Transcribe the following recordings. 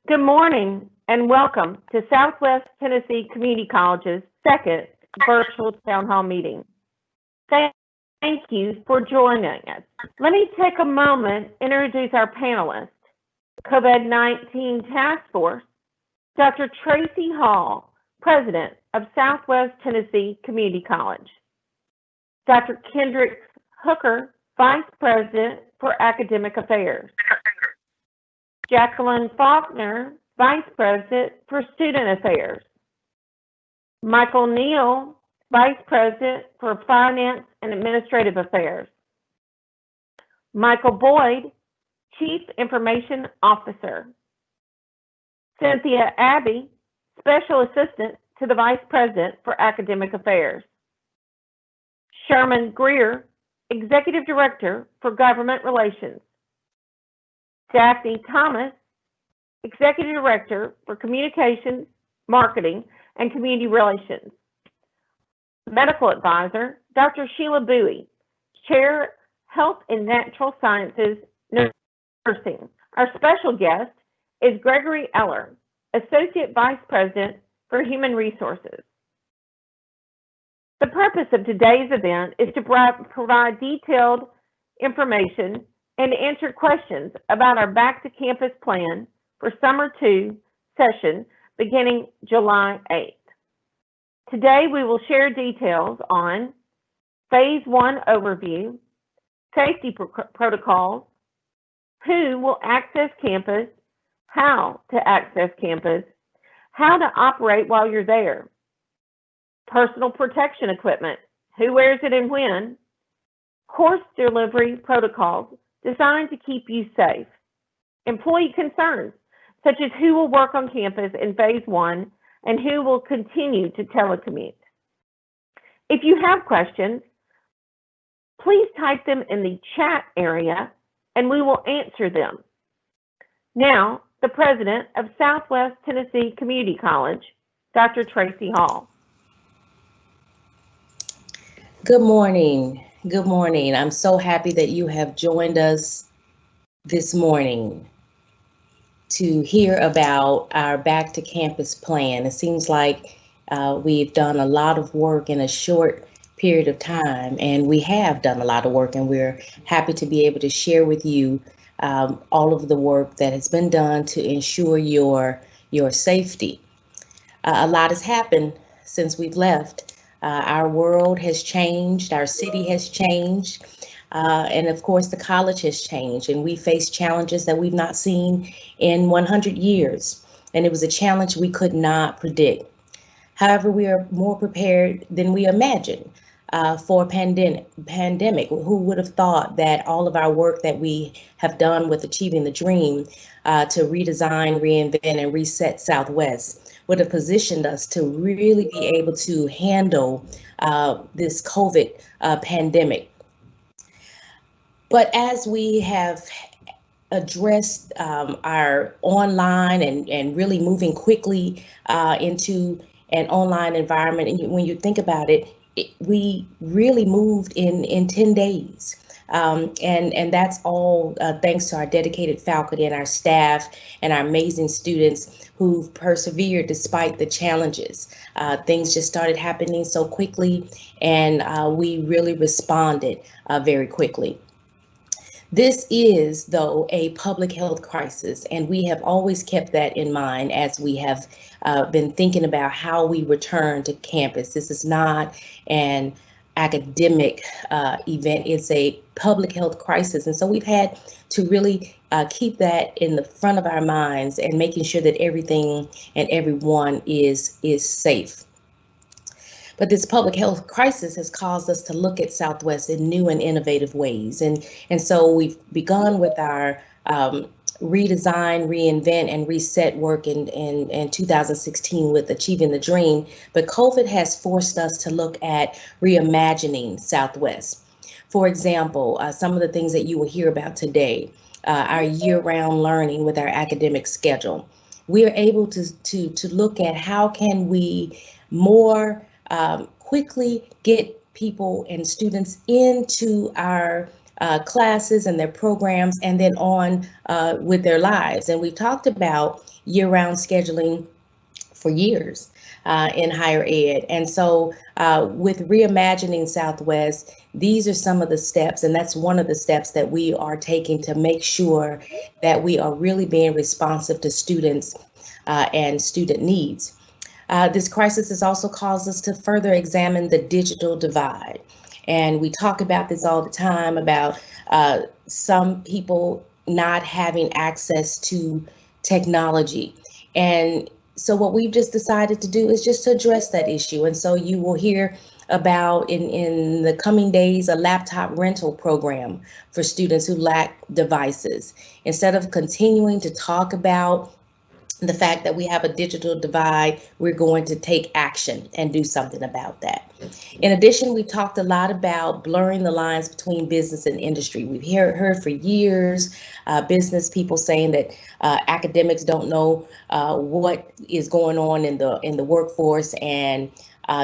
Good morning and welcome to Southwest Tennessee Community College's second virtual town hall meeting. Thank you for joining us. Let me take a moment to introduce our panelists. COVID-19 Task Force, Dr. Tracy Hall, President of Southwest Tennessee Community College. Dr. Kendricks Hooker, Vice President for Academic Affairs. Jacqueline Faulkner, Vice President for Student Affairs. Michael Neal, Vice President for Finance and Administrative Affairs. Michael Boyd, Chief Information Officer. Cynthia Abbey, Special Assistant to the Vice President for Academic Affairs. Sherman Greer, Executive Director for Government Relations. Daphne Thomas, Executive Director for Communications, Marketing, and Community Relations. Medical Advisor, Dr. Sheila Bowie, Chair, Health and Natural Sciences, Nursing. Our special guest is Gregory Eller, Associate Vice President for Human Resources. The purpose of today's event is to provide detailed information and answer questions about our Back to Campus plan for Summer 2 session beginning July 8th. Today we will share details on Phase 1 overview, safety protocols, who will access campus, how to access campus, how to operate while you're there, personal protection equipment, who wears it and when, course delivery protocols designed to keep you safe, employee concerns, such as who will work on campus in Phase 1 and who will continue to telecommute. If you have questions, please type them in the chat area and we will answer them. Now, the President of Southwest Tennessee Community College, Dr. Tracy Hall. Good morning. Good morning. I'm so happy that you have joined us this morning to hear about our Back to Campus plan. It seems like we've done a lot of work in a short period of time, and we have done a lot of work, and we're happy to be able to share with you all of the work that has been done to ensure your safety. A lot has happened since we've left. Our world has changed, our city has changed, and of course the college has changed, and we face challenges that we've not seen in 100 years, and it was a challenge we could not predict. However, we are more prepared than we imagined for a pandemic. Who would have thought that all of our work that we have done with Achieving the Dream to redesign, reinvent, and reset Southwest would have positioned us to really be able to handle this COVID pandemic. But as we have addressed our online and really moving quickly into an online environment, and when you think about it, we really moved in 10 days. And that's all thanks to our dedicated faculty and our staff and our amazing students who've persevered despite the challenges. Things just started happening so quickly, and we really responded very quickly. This is, though, a public health crisis, and we have always kept that in mind as we have been thinking about how we return to campus. This is not an academic event, it's a public health crisis. And so we've had to really keep that in the front of our minds and making sure that everything and everyone is safe. But this public health crisis has caused us to look at Southwest in new and innovative ways. And so we've begun with our redesign, reinvent, and reset work in 2016 with Achieving the Dream. But COVID has forced us to look at reimagining Southwest. For example, some of the things that you will hear about today, our year-round learning with our academic schedule. We are able to look at how can we more quickly get people and students into our classes and their programs, and then on with their lives. And we've talked about year-round scheduling for years in higher ed. And so with Reimagining Southwest, these are some of the steps, and that's one of the steps that we are taking to make sure that we are really being responsive to students and student needs. This crisis has also caused us to further examine the digital divide. And we talk about this all the time about some people not having access to technology. And so what we've just decided to do is just to address that issue. And so you will hear about in the coming days a laptop rental program for students who lack devices. Instead of continuing to talk about the fact that we have a digital divide, we're going to take action and do something about that. In addition, we talked a lot about blurring the lines between business and industry. We've heard for years business people saying that academics don't know what is going on in the workforce, and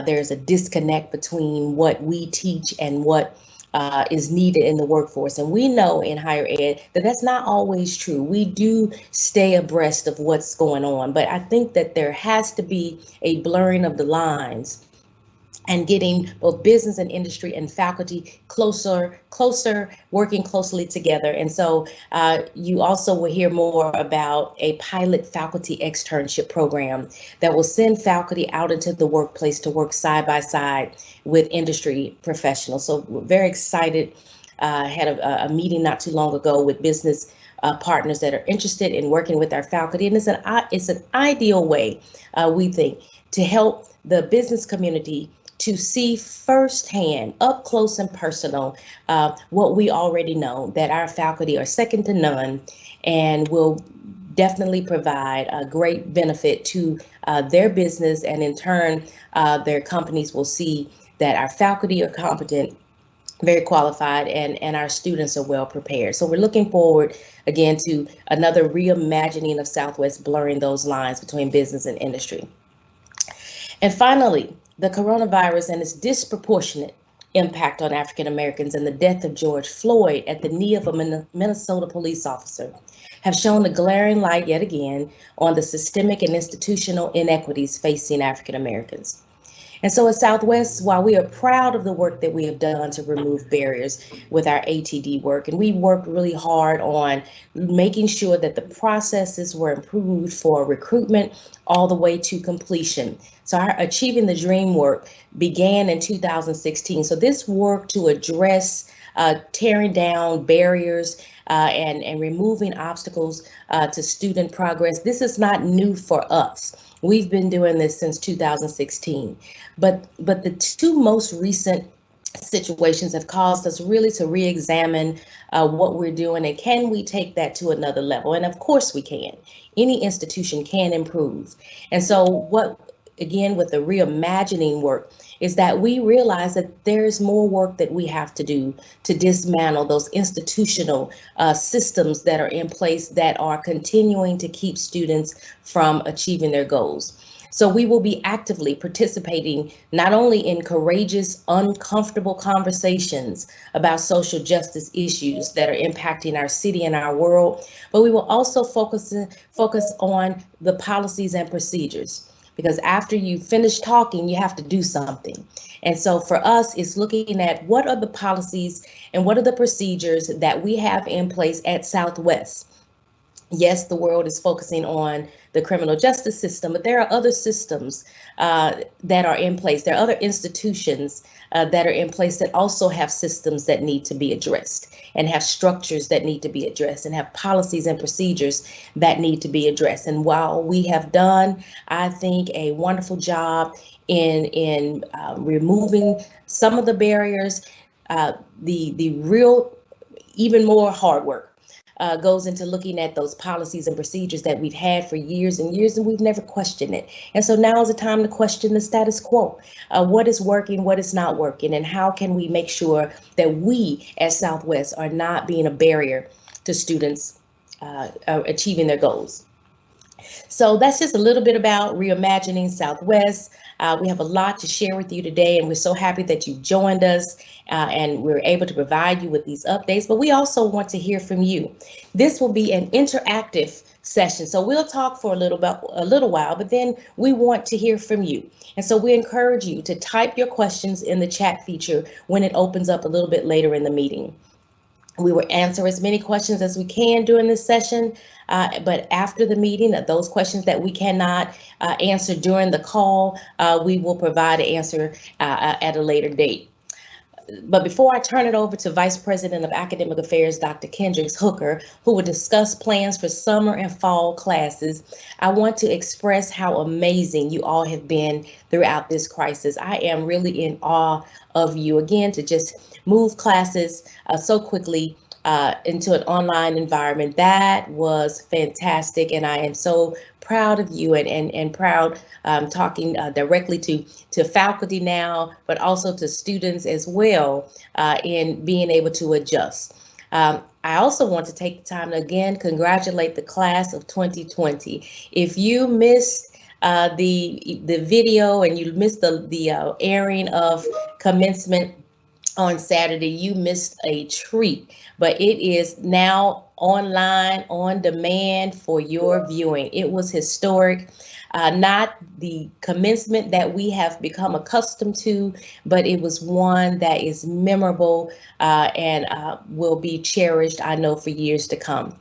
there's a disconnect between what we teach and what is needed in the workforce. And we know in higher ed that that's not always true. We do stay abreast of what's going on, but I think that there has to be a blurring of the lines and getting both business and industry and faculty closer, working closely together. And so you also will hear more about a pilot faculty externship program that will send faculty out into the workplace to work side by side with industry professionals. So we're very excited. Had a meeting not too long ago with business partners that are interested in working with our faculty. And it's an ideal way, we think, to help the business community to see firsthand, up close and personal, what we already know, that our faculty are second to none and will definitely provide a great benefit to their business. And in turn, their companies will see that our faculty are competent, very qualified, and our students are well prepared. So we're looking forward again to another reimagining of Southwest, blurring those lines between business and industry. And finally, the coronavirus and its disproportionate impact on African Americans and the death of George Floyd at the knee of a Minnesota police officer have shown a glaring light yet again on the systemic and institutional inequities facing African Americans. And so at Southwest, while we are proud of the work that we have done to remove barriers with our ATD work, and we worked really hard on making sure that the processes were improved for recruitment all the way to completion. So our Achieving the Dream work began in 2016. So this work to address tearing down barriers and removing obstacles to student progress, this is not new for us. We've been doing this since 2016, but the two most recent situations have caused us really to re-examine what we're doing, and can we take that to another level? And of course we can. Any institution can improve. And so what, again, with the reimagining work, is that we realize that there's more work that we have to do to dismantle those institutional systems that are in place that are continuing to keep students from achieving their goals. So we will be actively participating not only in courageous, uncomfortable conversations about social justice issues that are impacting our city and our world, but we will also focus on the policies and procedures. Because after you finish talking, you have to do something. And so for us, it's looking at what are the policies and what are the procedures that we have in place at Southwest. Yes, the world is focusing on the criminal justice system, but there are other systems that are in place. There are other institutions that are in place that also have systems that need to be addressed, and have structures that need to be addressed, and have policies and procedures that need to be addressed. And while we have done, I think, a wonderful job in removing some of the barriers, the real, even more hard work goes into looking at those policies and procedures that we've had for years and years, and we've never questioned it. And so now is the time to question the status quo. What is working, what is not working, and how can we make sure that we at Southwest are not being a barrier to students achieving their goals? So that's just a little bit about reimagining Southwest. We have a lot to share with you today, and we're so happy that you joined us and we're able to provide you with these updates. But we also want to hear from you. This will be an interactive session, so we'll talk for a little while, but then we want to hear from you. And so we encourage you to type your questions in the chat feature when it opens up a little bit later in the meeting. We will answer as many questions as we can during this session, but after the meeting, those questions that we cannot answer during the call, we will provide an answer at a later date. But before I turn it over to Vice President of Academic Affairs, Dr. Kendricks Hooker, who will discuss plans for summer and fall classes, I want to express how amazing you all have been throughout this crisis. I am really in awe of you, again, to just move classes so quickly into an online environment. That was fantastic, and I am so proud of you and proud talking directly to faculty now, but also to students as well in being able to adjust. I also want to take the time to again congratulate the class of 2020. If you missed the video and you missed the airing of commencement on Saturday, you missed a treat, but it is now online on demand for your viewing. It was historic. Not the commencement that we have become accustomed to, but it was one that is memorable and will be cherished, I know, for years to come.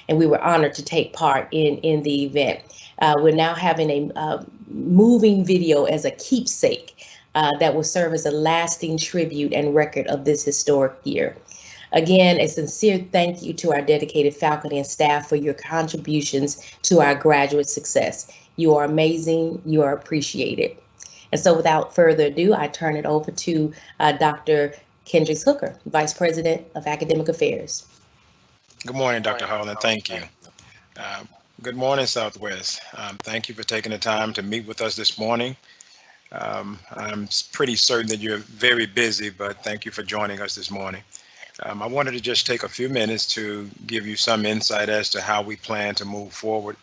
And we were honored to take part in the event. We're now having a moving video as a keepsake that will serve as a lasting tribute and record of this historic year. Again, a sincere thank you to our dedicated faculty and staff for your contributions to our graduate success. You are amazing. You are appreciated. And so without further ado, I turn it over to Dr. Kendricks Hooker, Vice President of Academic Affairs. Good morning, Dr. Holland. Thank you. Good morning, Southwest. Thank you for taking the time to meet with us this morning. I'm pretty certain that you're very busy, but thank you for joining us this morning. I wanted to just take a few minutes to give you some insight as to how we plan to move forward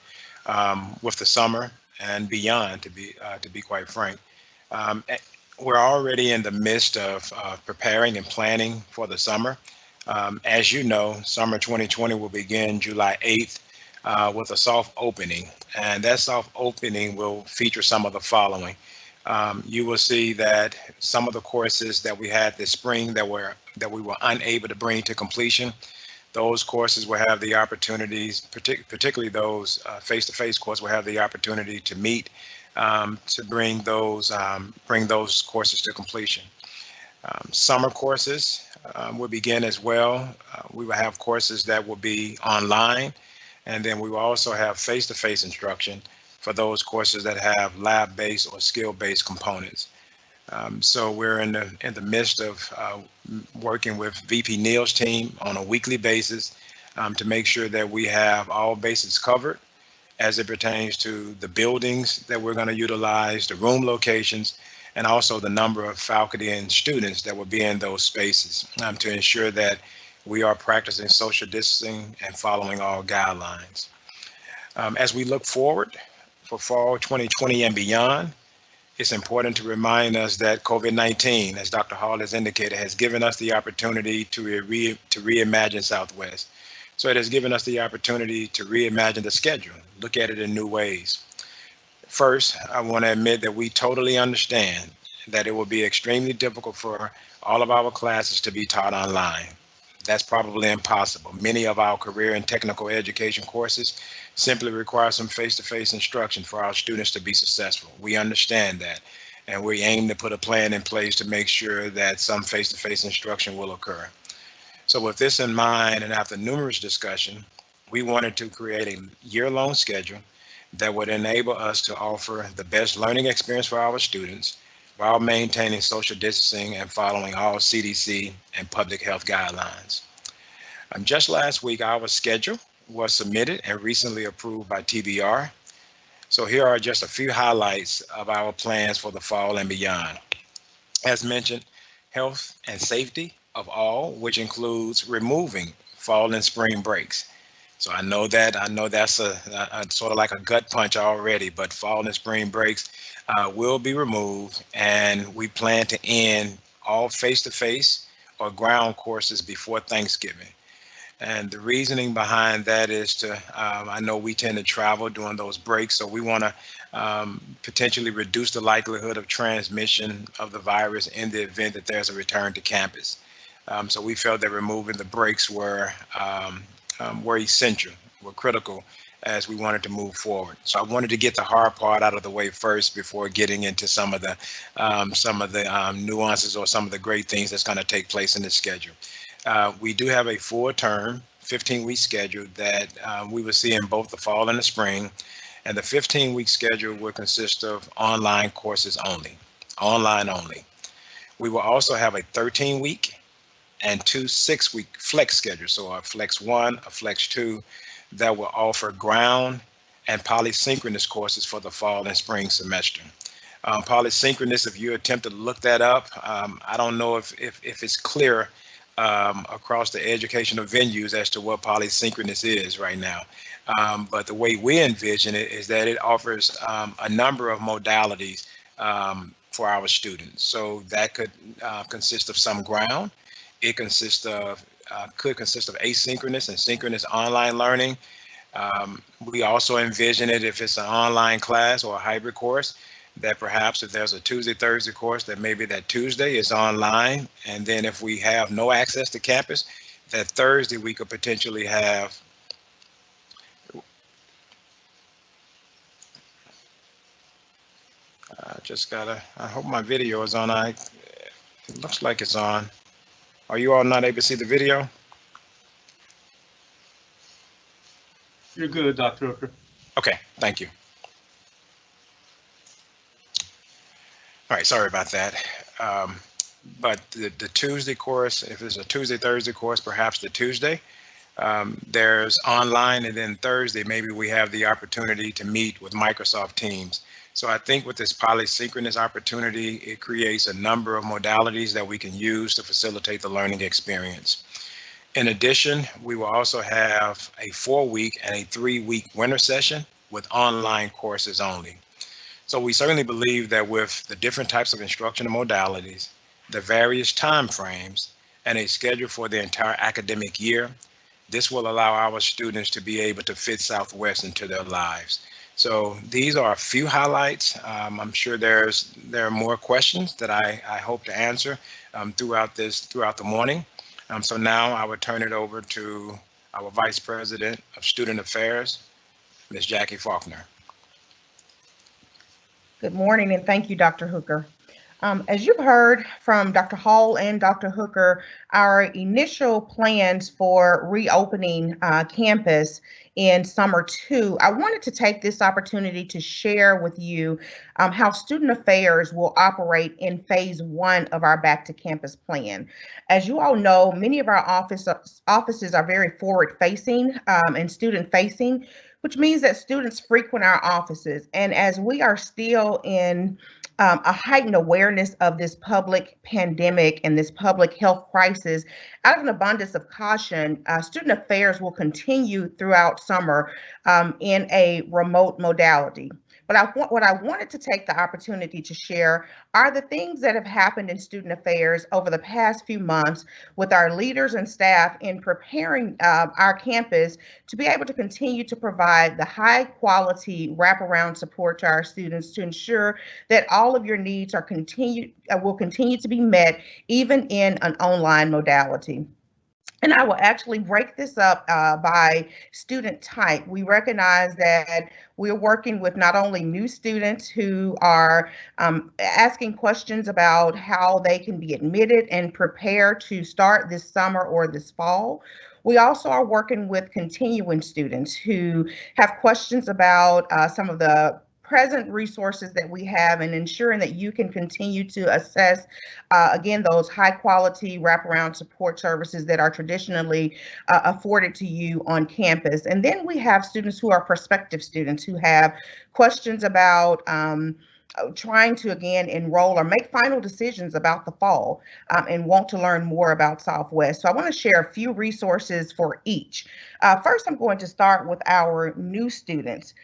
with the summer and beyond, to be quite frank. We're already in the midst of preparing and planning for the summer. As you know, summer 2020 will begin July 8th with a soft opening, and that soft opening will feature some of the following. You will see that some of the courses that we had this spring that we were unable to bring to completion, those courses will have the opportunities, particularly those face-to-face courses, will have the opportunity to meet to bring those courses to completion. Summer courses will begin as well. We will have courses that will be online, and then we will also have face-to-face instruction for those courses that have lab-based or skill-based components. So we're in the midst of working with VP Neal's team on a weekly basis to make sure that we have all bases covered as it pertains to the buildings that we're going to utilize, the room locations, and also the number of faculty and students that will be in those spaces to ensure that we are practicing social distancing and following all guidelines. As we look forward for fall 2020 and beyond, it's important to remind us that COVID-19, as Dr. Hall has indicated, has given us the opportunity to reimagine Southwest. So it has given us the opportunity to reimagine the schedule, look at it in new ways. First, I want to admit that we totally understand that it will be extremely difficult for all of our classes to be taught online. That's probably impossible. Many of our career and technical education courses simply require some face-to-face instruction for our students to be successful. We understand that, and we aim to put a plan in place to make sure that some face-to-face instruction will occur. So with this in mind, and after numerous discussion, we wanted to create a year-long schedule that would enable us to offer the best learning experience for our students while maintaining social distancing and following all CDC and public health guidelines. Just last week, our schedule was submitted and recently approved by TBR. So here are just a few highlights of our plans for the fall and beyond. As mentioned, health and safety of all, which includes removing fall and spring breaks. So I know that's a sort of like a gut punch already, but fall and spring breaks will be removed, and we plan to end all face-to-face or ground courses before Thanksgiving. And the reasoning behind that is I know we tend to travel during those breaks, so we want to potentially reduce the likelihood of transmission of the virus in the event that there's a return to campus. So we felt that removing the breaks were essential, were critical as we wanted to move forward. So I wanted to get the hard part out of the way first before getting into some of the nuances or some of the great things that's going to take place in this schedule. We do have a full term, 15-week schedule that we will see in both the fall and the spring. And the 15-week schedule will consist of online courses only, online only. We will also have a 13-week and 2 6-week flex schedules. So a flex 1, a flex 2 that will offer ground and polysynchronous courses for the fall and spring semester. Polysynchronous, if you attempt to look that up, I don't know if it's clear across the educational venues as to what polysynchronous is right now. But the way we envision it is that it offers a number of modalities for our students. So that could consist of some ground. It could consist of asynchronous and synchronous online learning. We also envision it if it's an online class or a hybrid course, that perhaps if there's a Tuesday, Thursday course, that maybe that Tuesday is online. And then if we have no access to campus, that Thursday we could potentially have I hope my video is on. It looks like it's on. Are you all not able to see the video? You're good, Dr. Hooker. Okay, thank you. All right, sorry about that. But the Tuesday course, if it's a Tuesday, Thursday course, perhaps the Tuesday, there's online, and then Thursday, maybe we have the opportunity to meet with Microsoft Teams. So I think with this polysynchronous opportunity, it creates a number of modalities that we can use to facilitate the learning experience. In addition, we will also have a 4-week and a 3-week winter session with online courses only. So we certainly believe that with the different types of instructional modalities, the various time frames, and a schedule for the entire academic year, this will allow our students to be able to fit Southwest into their lives. So these are a few highlights. I'm sure there are more questions that I hope to answer throughout the morning. So now I would turn it over to our Vice President of Student Affairs, Ms. Jackie Faulkner. Good morning, and thank you, Dr. Hooker. As you've heard from Dr. Hall and Dr. Hooker, our initial plans for reopening campus in summer 2, I wanted to take this opportunity to share with you how Student Affairs will operate in phase 1 of our Back to Campus plan. As you all know, many of our offices are very forward-facing and student-facing, which means that students frequent our offices. And as we are still in a heightened awareness of this public pandemic and this public health crisis, out of an abundance of caution, Student Affairs will continue throughout summer in a remote modality. But what I wanted to take the opportunity to share are the things that have happened in Student Affairs over the past few months with our leaders and staff in preparing our campus to be able to continue to provide the high quality wraparound support to our students to ensure that all of your needs will continue to be met even in an online modality. And I will actually break this up by student type. We recognize that we're working with not only new students who are asking questions about how they can be admitted and prepare to start this summer or this fall. We also are working with continuing students who have questions about some of the present resources that we have and ensuring that you can continue to assess, again, those high quality wraparound support services that are traditionally afforded to you on campus. And then we have students who are prospective students who have questions about trying to again enroll or make final decisions about the fall and want to learn more about Southwest. So I want to share a few resources for each. First, I'm going to start with our new students.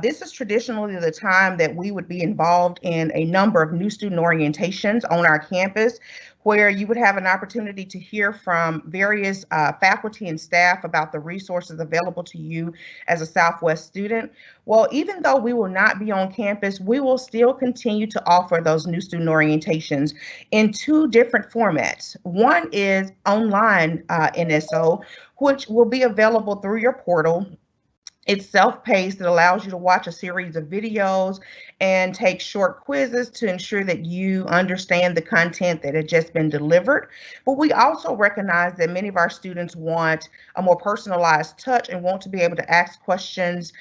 This is traditionally the time that we would be involved in a number of new student orientations on our campus, where you would have an opportunity to hear from various faculty and staff about the resources available to you as a Southwest student. Well, even though we will not be on campus, we will still continue to offer those new student orientations in two different formats. One is online NSO, which will be available through your portal. It's self-paced. It allows you to watch a series of videos and take short quizzes to ensure that you understand the content that had just been delivered. But we also recognize that many of our students want a more personalized touch and want to be able to ask questions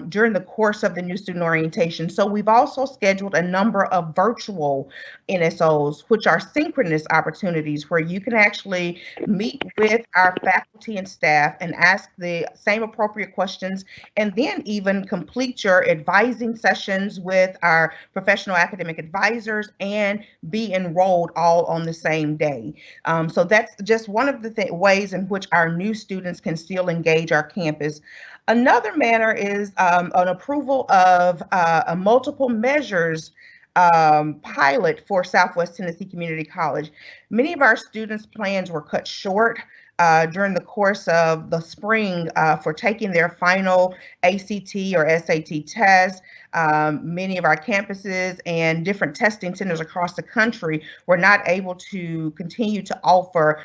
during the course of the new student orientation. So we've also scheduled a number of virtual NSOs, which are synchronous opportunities where you can actually meet with our faculty and staff and ask the same appropriate questions, and then even complete your advising sessions with our professional academic advisors and be enrolled all on the same day. So that's just one of the ways in which our new students can still engage our campus. Another manner is an approval of a multiple measures pilot for Southwest Tennessee Community College. Many of our students' plans were cut short during the course of the spring for taking their final ACT or SAT test. Many of our campuses and different testing centers across the country were not able to continue to offer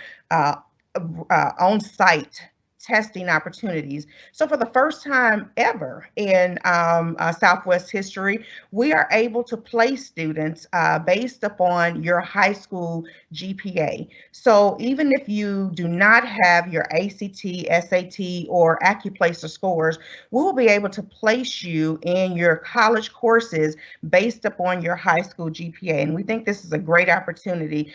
on-site testing opportunities. So for the first time ever in Southwest history, we are able to place students based upon your high school GPA. So even if you do not have your ACT, SAT, or AccuPlacer scores, we will be able to place you in your college courses based upon your high school GPA. And we think this is a great opportunity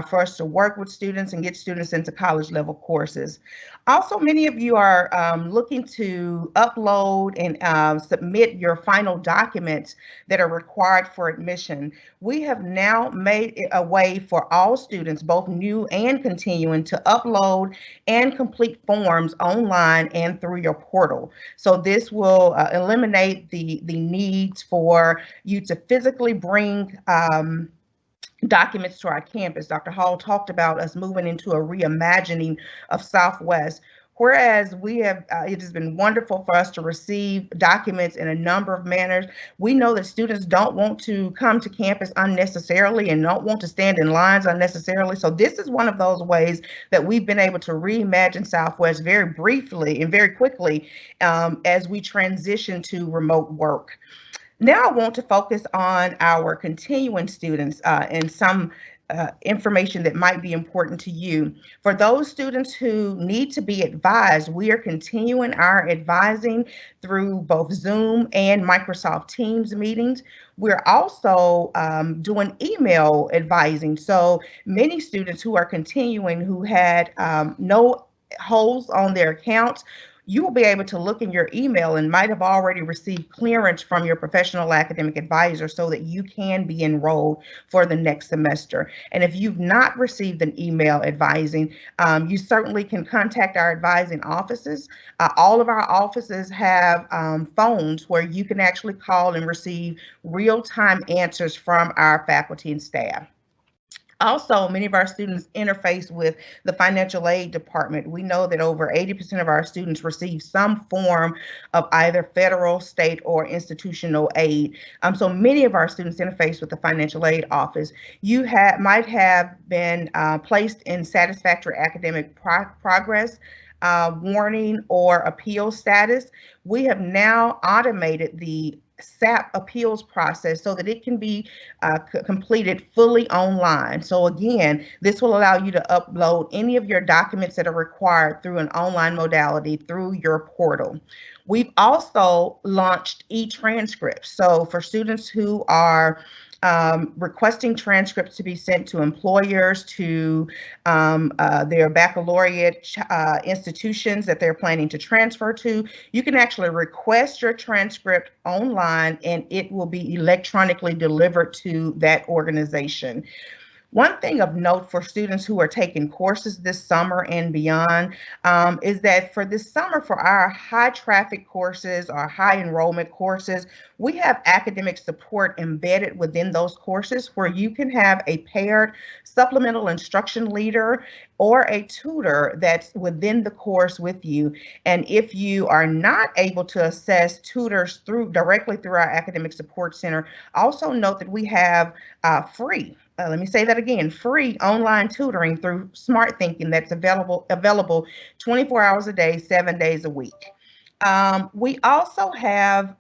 for us to work with students and get students into college level courses. Also, many of you are looking to upload and submit your final documents that are required for admission. We have now made a way for all students, both new and continuing, to upload and complete forms online and through your portal. So this will eliminate the needs for you to physically bring documents to our campus. Dr. Hall talked about us moving into a reimagining of Southwest. Whereas we have, it has been wonderful for us to receive documents in a number of manners. We know that students don't want to come to campus unnecessarily and don't want to stand in lines unnecessarily. So this is one of those ways that we've been able to reimagine Southwest very briefly and very quickly as we transition to remote work. Now I want to focus on our continuing students and some information that might be important to you. For those students who need to be advised, we are continuing our advising through both Zoom and Microsoft Teams meetings. We're also doing email advising. So many students who are continuing who had no holes on their accounts, you will be able to look in your email and might have already received clearance from your professional academic advisor so that you can be enrolled for the next semester. And if you've not received an email advising, you certainly can contact our advising offices. All of our offices have phones where you can actually call and receive real-time answers from our faculty and staff. Also, many of our students interface with the financial aid department. We know that over 80% of our students receive some form of either federal, state, or institutional aid. So many of our students interface with the financial aid office. You might have been placed in satisfactory academic progress, warning, or appeal status. We have now automated the SAP appeals process so that it can be completed fully online. So again, this will allow you to upload any of your documents that are required through an online modality through your portal. We've also launched e-transcripts. So for students who are requesting transcripts to be sent to employers, to their baccalaureate institutions that they're planning to transfer to. You can actually request your transcript online and it will be electronically delivered to that organization. One thing of note for students who are taking courses this summer and beyond is that for this summer, for our high traffic courses or high enrollment courses, we have academic support embedded within those courses where you can have a paired supplemental instruction leader or a tutor that's within the course with you. And if you are not able to access tutors directly through our academic support center, also note that we have free, let me say that again, free online tutoring through Smart Thinking that's available 24 hours a day, 7 days a week. We also have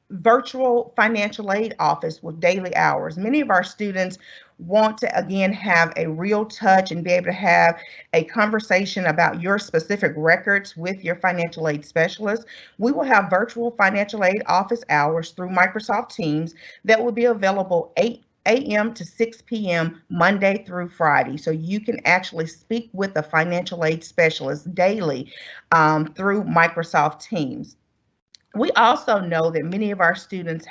virtual financial aid office with daily hours. Many of our students want to, again, have a real touch and be able to have a conversation about your specific records with your financial aid specialist. We will have virtual financial aid office hours through Microsoft Teams that will be available 8 a.m. to 6 p.m. Monday through Friday. So you can actually speak with a financial aid specialist daily through Microsoft Teams. We also know that many of our students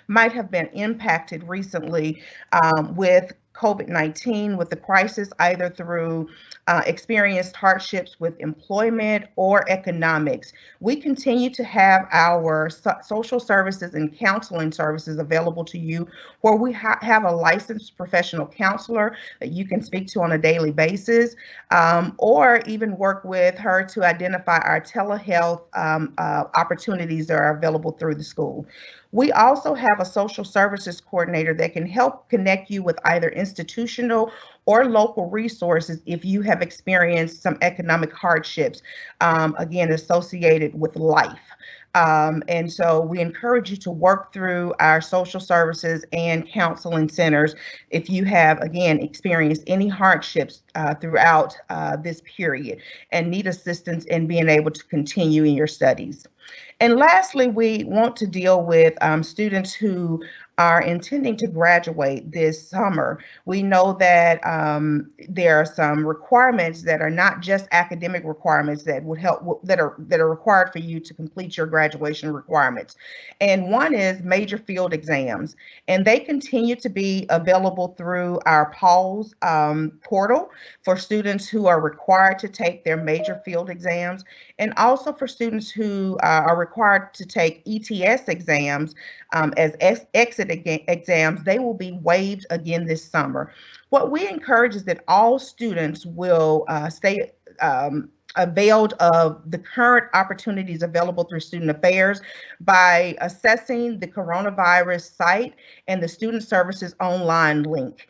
might have been impacted recently with COVID-19, with the crisis, either through experienced hardships with employment or economics. We continue to have our social services and counseling services available to you, where we have a licensed professional counselor that you can speak to on a daily basis, or even work with her to identify our telehealth opportunities that are available through the school. We also have a social services coordinator that can help connect you with either institutional or local resources if you have experienced some economic hardships, again, associated with life. And so we encourage you to work through our social services and counseling centers if you have, again, experienced any hardships throughout this period and need assistance in being able to continue in your studies. And lastly, we want to deal with students who are intending to graduate this summer. We know that there are some requirements that are not just academic requirements that would help, that are required for you to complete your graduation requirements. And one is major field exams, and they continue to be available through our PAWS portal for students who are required to take their major field exams, and also for students who are required to take ETS exams as exit exams. They will be waived again this summer. What we encourage is that all students will stay availed of the current opportunities available through Student Affairs by assessing the coronavirus site and the Student Services online link.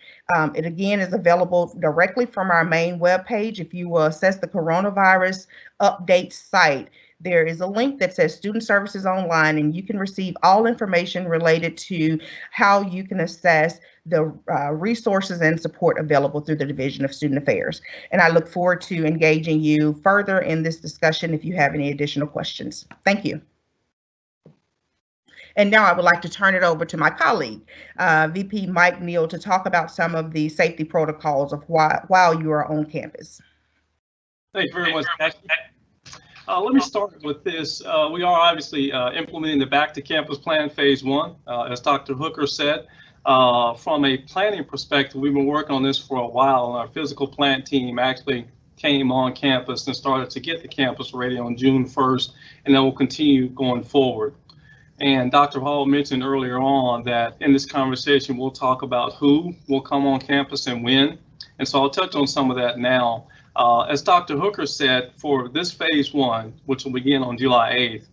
It again is available directly from our main webpage. If you will assess the coronavirus update site, there is a link that says Student Services Online, and you can receive all information related to how you can assess the resources and support available through the Division of Student Affairs. And I look forward to engaging you further in this discussion if you have any additional questions. Thank you. And now I would like to turn it over to my colleague, VP Mike Neal, to talk about some of the safety protocols of while you are on campus. Thank you very much, Ashley. Let me start with this. We are obviously implementing the Back to Campus Plan Phase 1, as Dr. Hooker said. From a planning perspective, we've been working on this for a while, and our physical plant team actually came on campus and started to get the campus ready on June 1st, and that will continue going forward. And Dr. Hall mentioned earlier on that in this conversation, we'll talk about who will come on campus and when. And so I'll touch on some of that now. As Dr. Hooker said, for this Phase 1, which will begin on July 8th,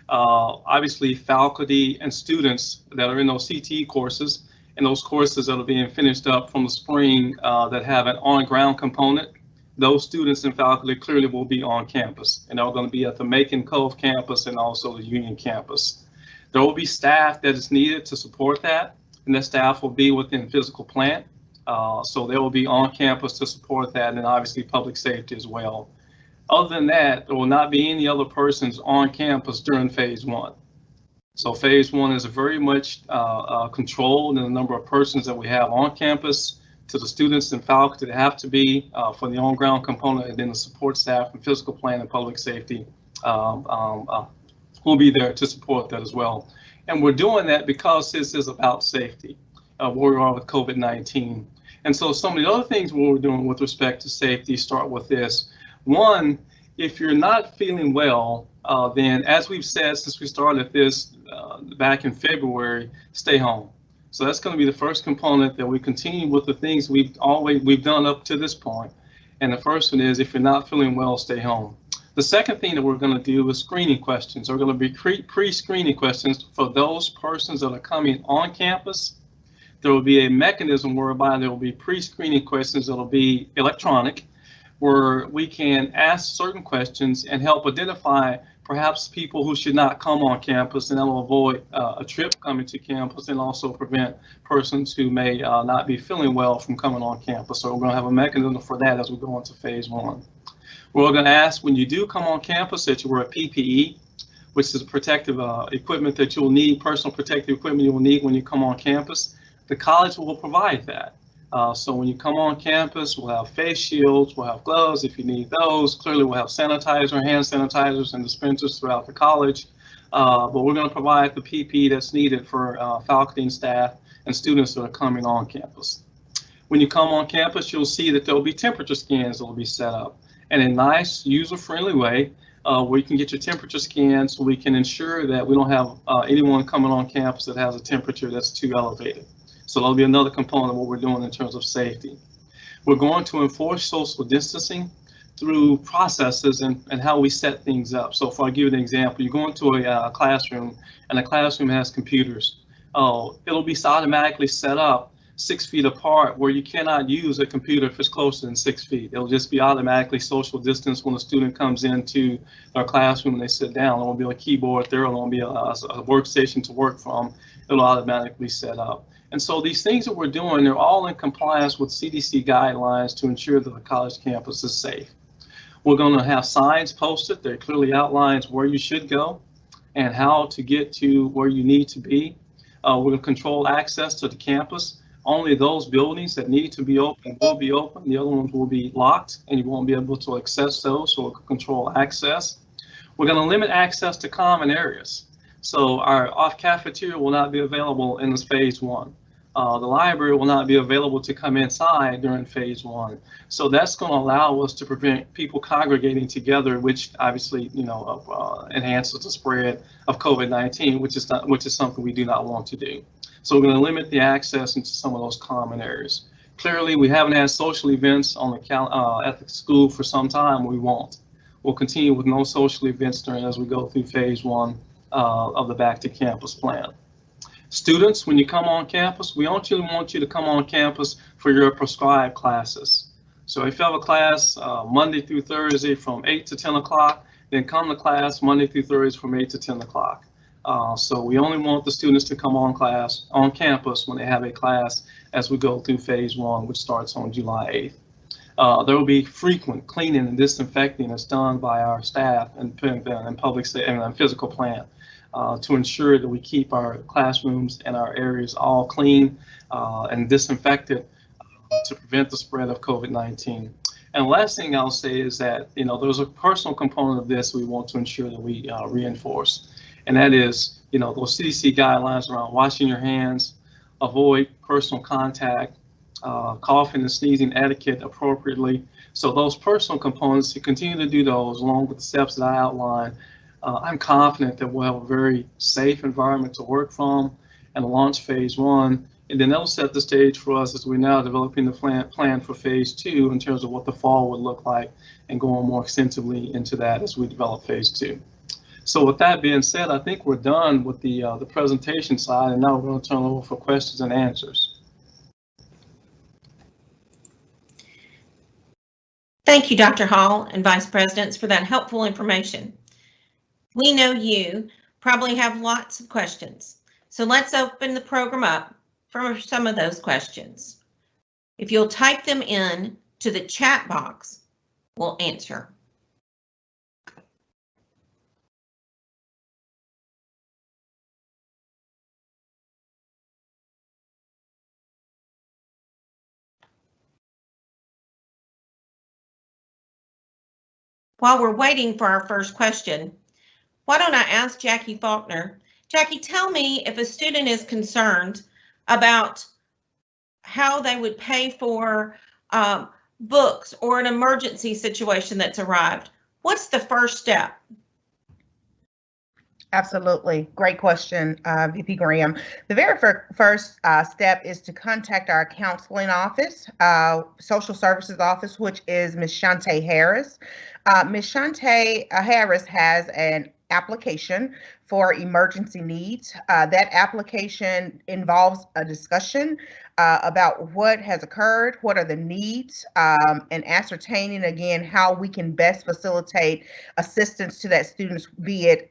obviously faculty and students that are in those CTE courses and those courses that are being finished up from the spring that have an on-ground component, those students and faculty clearly will be on campus, and they're going to be at the Macon Cove campus and also the Union campus. There will be staff that is needed to support that, and that staff will be within physical plant. So they will be on campus to support that, and obviously public safety as well. Other than that, there will not be any other persons on campus during Phase 1. So phase one is very much controlled in the number of persons that we have on campus, to the students and faculty that have to be for the on-ground component, and then the support staff and physical plan and public safety will be there to support that as well. And we're doing that because this is about safety, where we are with COVID-19. And so some of the other things we're doing with respect to safety start with this. One, if you're not feeling well, then as we've said since we started this back in February, stay home. So that's going to be the first component that we continue with the things we've done up to this point. And the first one is, if you're not feeling well, stay home. The second thing that we're going to do is screening questions. There are going to be pre-screening questions for those persons that are coming on campus. There will be a mechanism whereby there will be pre-screening questions that will be electronic, where we can ask certain questions and help identify perhaps people who should not come on campus, and that will avoid a trip coming to campus, and also prevent persons who may not be feeling well from coming on campus. So we're going to have a mechanism for that as we go into phase one. We're going to ask, when you do come on campus, that you wear a PPE, which is protective equipment that you will need, personal protective equipment you will need when you come on campus. The college will provide that. So when you come on campus, we'll have face shields, we'll have gloves if you need those. Clearly, we'll have sanitizer, hand sanitizers, and dispensers throughout the college. But we're going to provide the PPE that's needed for faculty and staff and students that are coming on campus. When you come on campus, you'll see that there will be temperature scans that will be set up in a nice, user-friendly way, where you can get your temperature scan, so we can ensure that we don't have anyone coming on campus that has a temperature that's too elevated. So that'll be another component of what we're doing in terms of safety. We're going to enforce social distancing through processes and how we set things up. So if I give you an example, you go into a classroom, and the classroom has computers. It'll be automatically set up 6 feet apart, where you cannot use a computer if it's closer than 6 feet. It'll just be automatically social distance when a student comes into our classroom and they sit down. There won't be a keyboard there, there won't be a workstation to work from. It'll automatically set up. And so these things that we're doing, they're all in compliance with CDC guidelines to ensure that the college campus is safe. We're going to have signs posted that clearly outlines where you should go and how to get to where you need to be. We're going to control access to the campus. Only those buildings that need to be open will be open. The other ones will be locked, and you won't be able to access those, so we'll control access. We're going to limit access to common areas. So our off cafeteria will not be available in this phase one. The library will not be available to come inside during phase one. So that's going to allow us to prevent people congregating together, which obviously, enhances the spread of COVID-19, which is something we do not want to do. So we're going to limit the access into some of those common areas. Clearly, we haven't had social events on the at the school for some time. We won't. We'll continue with no social events as we go through phase one of the Back to Campus plan. Students, when you come on campus, we want you to come on campus for your prescribed classes. So if you have a class Monday through Thursday from 8 to 10 o'clock, then come to class Monday through Thursday from 8 to 10 o'clock. So we only want the students to come on campus when they have a class as we go through phase one, which starts on July 8th. There will be frequent cleaning and disinfecting that's done by our staff and public and physical plant to ensure that we keep our classrooms and our areas all clean and disinfected to prevent the spread of COVID-19. And the last thing I'll say is that, there's a personal component of this we want to ensure that we reinforce. And that is, those CDC guidelines around washing your hands, avoid personal contact, coughing and sneezing etiquette appropriately. So those personal components, to continue to do those along with the steps that I outlined, I'm confident that we'll have a very safe environment to work from and launch phase one. And then that'll set the stage for us as we're now developing the plan for phase two in terms of what the fall would look like, and going more extensively into that as we develop phase two. So with that being said, I think we're done with the presentation side, and now we're going to turn it over for questions and answers. Thank you, Dr. Hall and Vice Presidents, for that helpful information. We know you probably have lots of questions, so let's open the program up for some of those questions. If you'll type them in to the chat box, we'll answer. while we're waiting for our first question, why don't I ask Jackie Faulkner? Jackie, tell me if a student is concerned about how they would pay for books or an emergency situation that's arrived. What's the first step? Absolutely. Great question, VP Graham. The very first step is to contact our counseling office, social services office, which is Ms. Shantae Harris. Ms. Shantae Harris has an application for emergency needs. That application involves a discussion about what has occurred, what are the needs, and ascertaining again how we can best facilitate assistance to that student, be it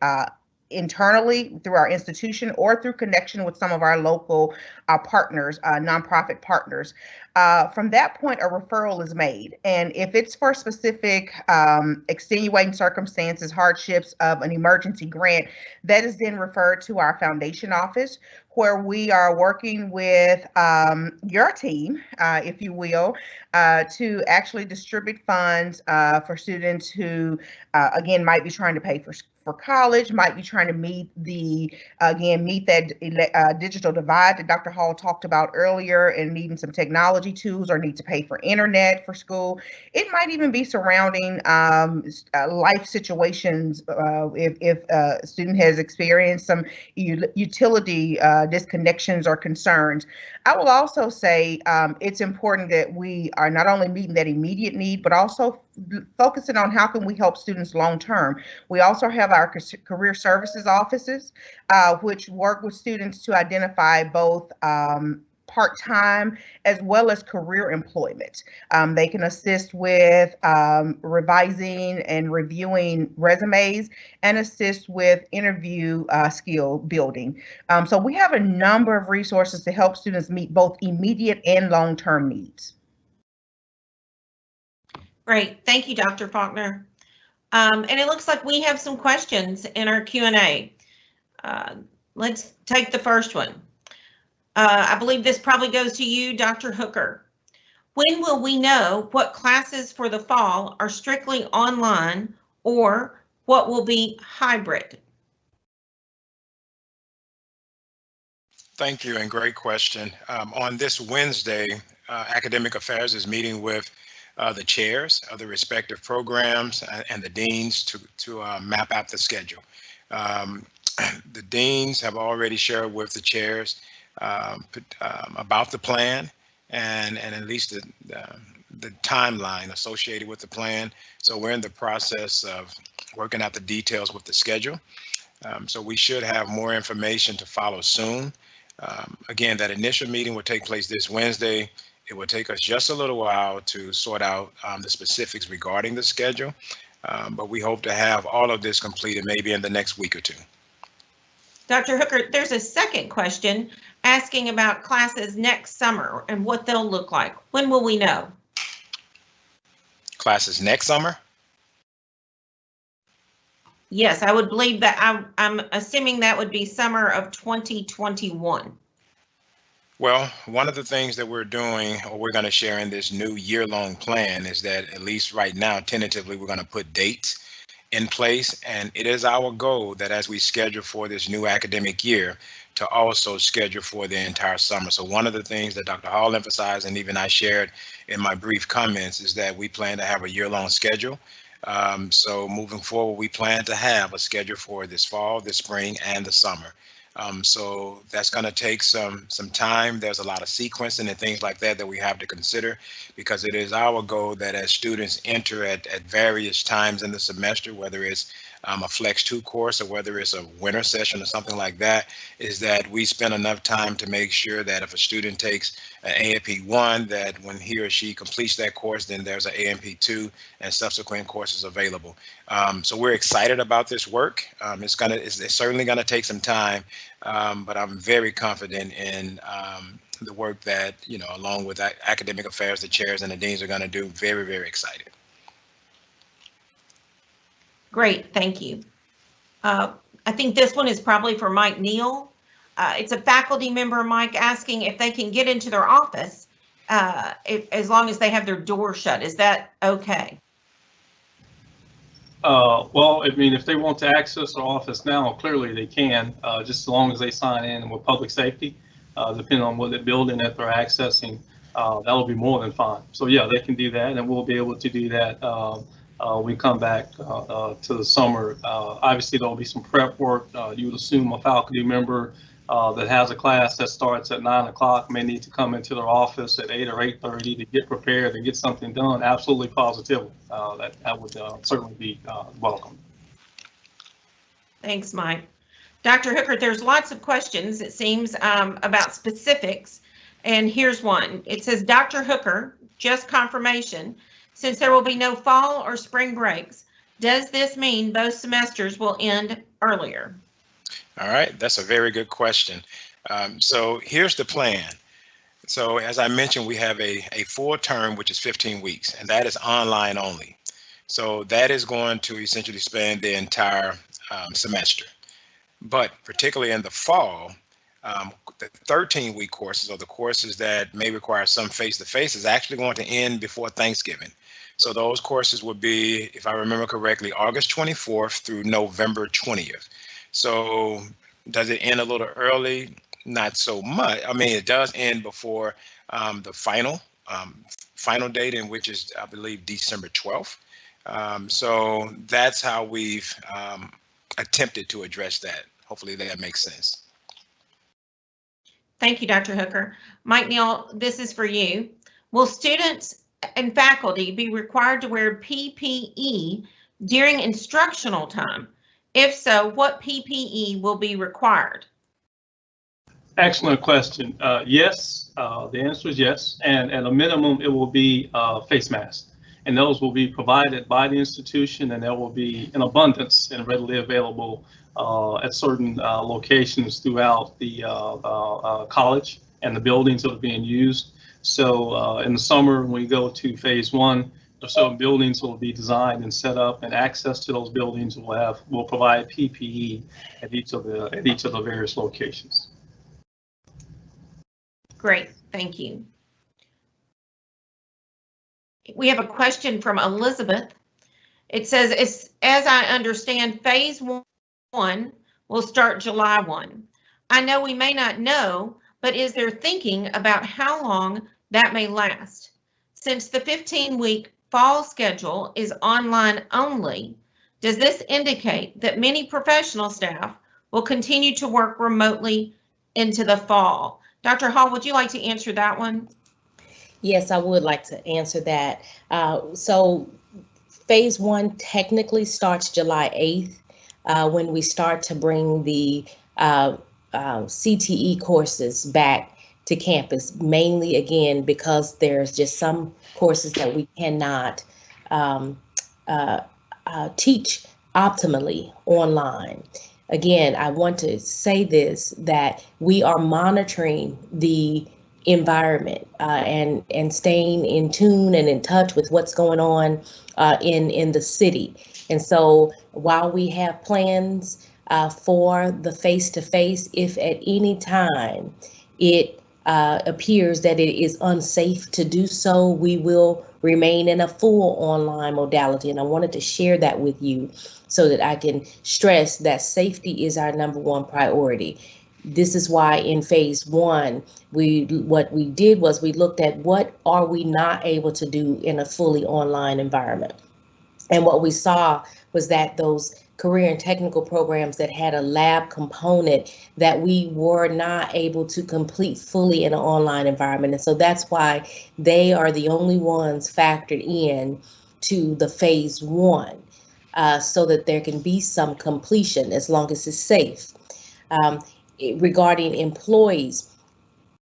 internally through our institution or through connection with some of our local partners, nonprofit partners. From that point, a referral is made. And if it's for specific extenuating circumstances, hardships of an emergency grant, that is then referred to our foundation office, where we are working with your team, if you will, to actually distribute funds for students who, again, might be trying to pay for college, might be trying to meet that digital divide that Dr. Hall talked about earlier, and needing some technology tools, or need to pay for internet for school. It might even be surrounding life situations if a student has experienced some utility disconnections or concerns. I will also say it's important that we are not only meeting that immediate need, but also focusing on how can we help students long term. We also have our career services offices, which work with students to identify both part-time as well as career employment. They can assist with revising and reviewing resumes, and assist with interview skill building. So we have a number of resources to help students meet both immediate and long-term needs. Great, thank you, Dr. Faulkner. And it looks like we have some questions in our Q&A. Let's take the first one. I believe this probably goes to you, Dr. Hooker. When will we know what classes for the fall are strictly online, or what will be hybrid? Thank you, and great question. On this Wednesday, Academic Affairs is meeting with the chairs of the respective programs and the deans to map out the schedule. The deans have already shared with the chairs about the plan and at least the timeline associated with the plan. So we're in the process of working out the details with the schedule. So we should have more information to follow soon. Again, that initial meeting will take place this Wednesday. It will take us just a little while to sort out the specifics regarding the schedule, but we hope to have all of this completed maybe in the next week or two. Dr. Hooker, there's a second question asking about classes next summer and what they'll look like. When will we know? Classes next summer? Yes, I would believe that. I'm assuming that would be summer of 2021. Well, one of the things that we're doing, or we're going to share in this new year-long plan, is that at least right now, tentatively, we're going to put dates in place. And it is our goal that as we schedule for this new academic year, to also schedule for the entire summer. So one of the things that Dr. Hall emphasized, and even I shared in my brief comments, is that we plan to have a year-long schedule. So moving forward, we plan to have a schedule for this fall, this spring, and the summer. So that's going to take some time. There's a lot of sequencing and things like that we have to consider, because it is our goal that as students enter at various times in the semester, whether it's a Flex 2 course or whether it's a winter session or something like that, is that we spend enough time to make sure that if a student takes an A&P 1, that when he or she completes that course, then there's an A&P 2 and subsequent courses available. So we're excited about this work. It's certainly gonna take some time, but I'm very confident in the work that, along with Academic Affairs, the chairs and the deans are gonna do. Very, very excited. Great, thank you. I think this one is probably for Mike Neal. It's a faculty member, Mike, asking if they can get into their office as long as they have their door shut. Is that okay? Well, I mean, if they want to access our office now, clearly they can, just as long as they sign in with public safety, depending on what building that they're accessing, that'll be more than fine. So yeah, they can do that, and we'll be able to do that we come back to the summer. Obviously, there'll be some prep work. You would assume a faculty member that has a class that starts at 9 o'clock may need to come into their office at 8 or 8:30 to get prepared and get something done. Absolutely, positively. That would certainly be welcome. Thanks, Mike. Dr. Hooker, there's lots of questions, it seems, about specifics. And here's one. It says, Dr. Hooker, just confirmation, since there will be no fall or spring breaks, does this mean both semesters will end earlier? All right, that's a very good question. So here's the plan. So as I mentioned, we have a full term, which is 15 weeks, and that is online only. So that is going to essentially span the entire semester. But particularly in the fall, the 13-week courses, or the courses that may require some face-to-face, is actually going to end before Thanksgiving. So those courses would be, if I remember correctly, August 24th through November 20th. So does it end a little early? Not so much. I mean, it does end before the final date, in which is, I believe, December 12th. So that's how we've attempted to address that. Hopefully that makes sense. Thank you, Dr. Hooker. Mike Neal, this is for you. Will students and faculty be required to wear PPE during instructional time? If so, what PPE will be required? Excellent question. Yes, the answer is yes. And at a minimum, it will be face masks. And those will be provided by the institution, and there will be in abundance and readily available at certain locations throughout the college and the buildings that are being used. So in the summer, when we go to phase one, certain buildings will be designed and set up, and access to those buildings will provide PPE at each of the various locations. Great, thank you. We have a question from Elizabeth. It says, as I understand, phase one will start July 1. I know we may not know, but is there thinking about how long that may last? Since the 15-week fall schedule is online only, does this indicate that many professional staff will continue to work remotely into the fall? Dr. Hall, would you like to answer that one? Yes, I would like to answer that. So phase one technically starts July 8th when we start to bring the CTE courses back to campus, mainly again because there's just some courses that we cannot teach optimally online. Again, I want to say this, that we are monitoring the environment and staying in tune and in touch with what's going on in the city. And so while we have plans for the face-to-face, if at any time it appears that it is unsafe to do so, we will remain in a full online modality. And I wanted to share that with you so that I can stress that safety is our #1 priority. This is why in phase one, what we did was we looked at what are we not able to do in a fully online environment. And what we saw was that those career and technical programs that had a lab component that we were not able to complete fully in an online environment. And so that's why they are the only ones factored in to the phase one, so that there can be some completion as long as it's safe. Regarding employees,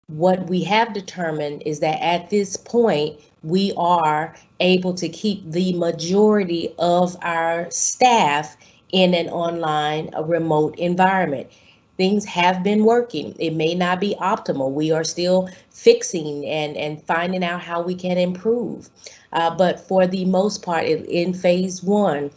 what we have determined is that at this point, we are able to keep the majority of our staff in an online, a remote environment. Things have been working. It may not be optimal. We are still fixing and finding out how we can improve. But for the most part, in phase one,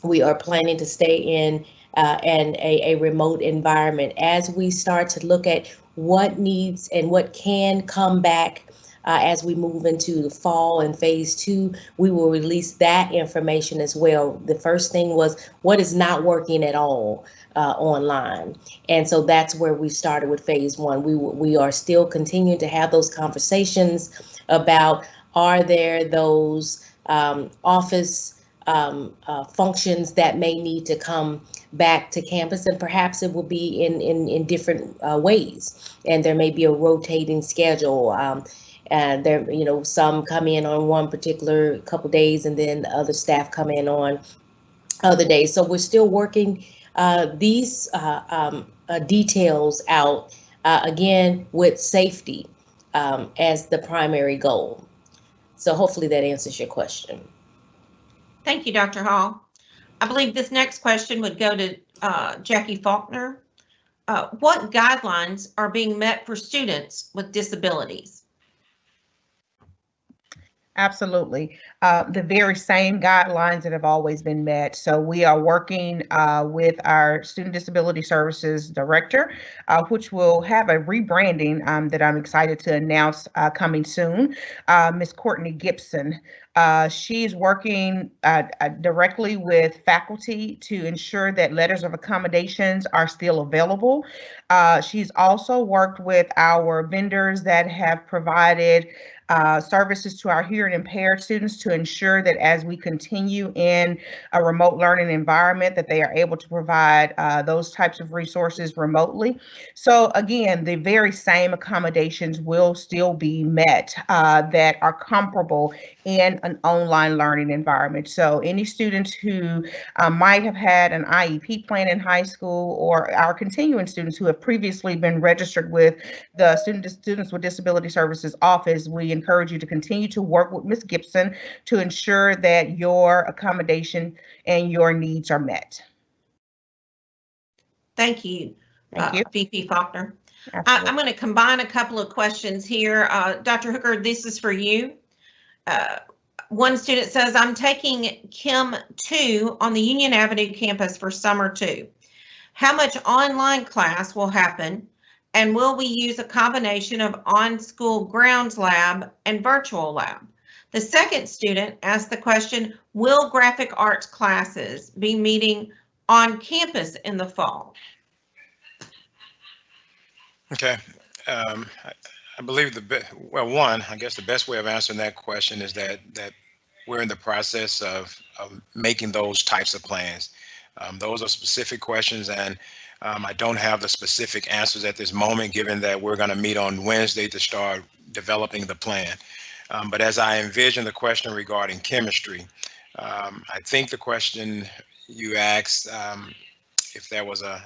we are planning to stay in a remote environment. As we start to look at what needs and what can come back as we move into the fall and phase 2, we will release that information as well. The first thing was what is not working at all online. And so that's where we started with phase 1. We are still continuing to have those conversations about, are there those office functions that may need to come back to campus, and perhaps it will be in different ways, and there may be a rotating schedule. And there, some come in on one particular couple days, and then the other staff come in on other days. So we're still working these details out, again, with safety as the primary goal. So hopefully that answers your question. Thank you, Dr. Hall. I believe this next question would go to Jackie Faulkner. What guidelines are being met for students with disabilities? Absolutely. The very same guidelines that have always been met. So we are working with our Student Disability Services Director, which will have a rebranding that I'm excited to announce coming soon, Ms. Courtney Gibson. She's working directly with faculty to ensure that letters of accommodations are still available. She's also worked with our vendors that have provided services to our hearing impaired students to ensure that as we continue in a remote learning environment, that they are able to provide those types of resources remotely. So again, the very same accommodations will still be met that are comparable in an online learning environment. So any students who might have had an IEP plan in high school, or our continuing students who have previously been registered with the Students with Disability Services Office, we encourage you to continue to work with Ms. Gibson to ensure that your accommodation and your needs are met. Thank you, VP Faulkner. I'm going to combine a couple of questions here. Dr. Hooker, this is for you. One student says, I'm taking Chem 2 on the Union Avenue campus for summer 2. How much online class will happen? And will we use a combination of on-school grounds lab and virtual lab? The second student asked the question, will graphic arts classes be meeting on campus in the fall? Okay. I believe I guess the best way of answering that question is that we're in the process of making those types of plans. Those are specific questions, and I don't have the specific answers at this moment, given that we're going to meet on Wednesday to start developing the plan. But as I envision the question regarding chemistry, I think the question you asked, if there was a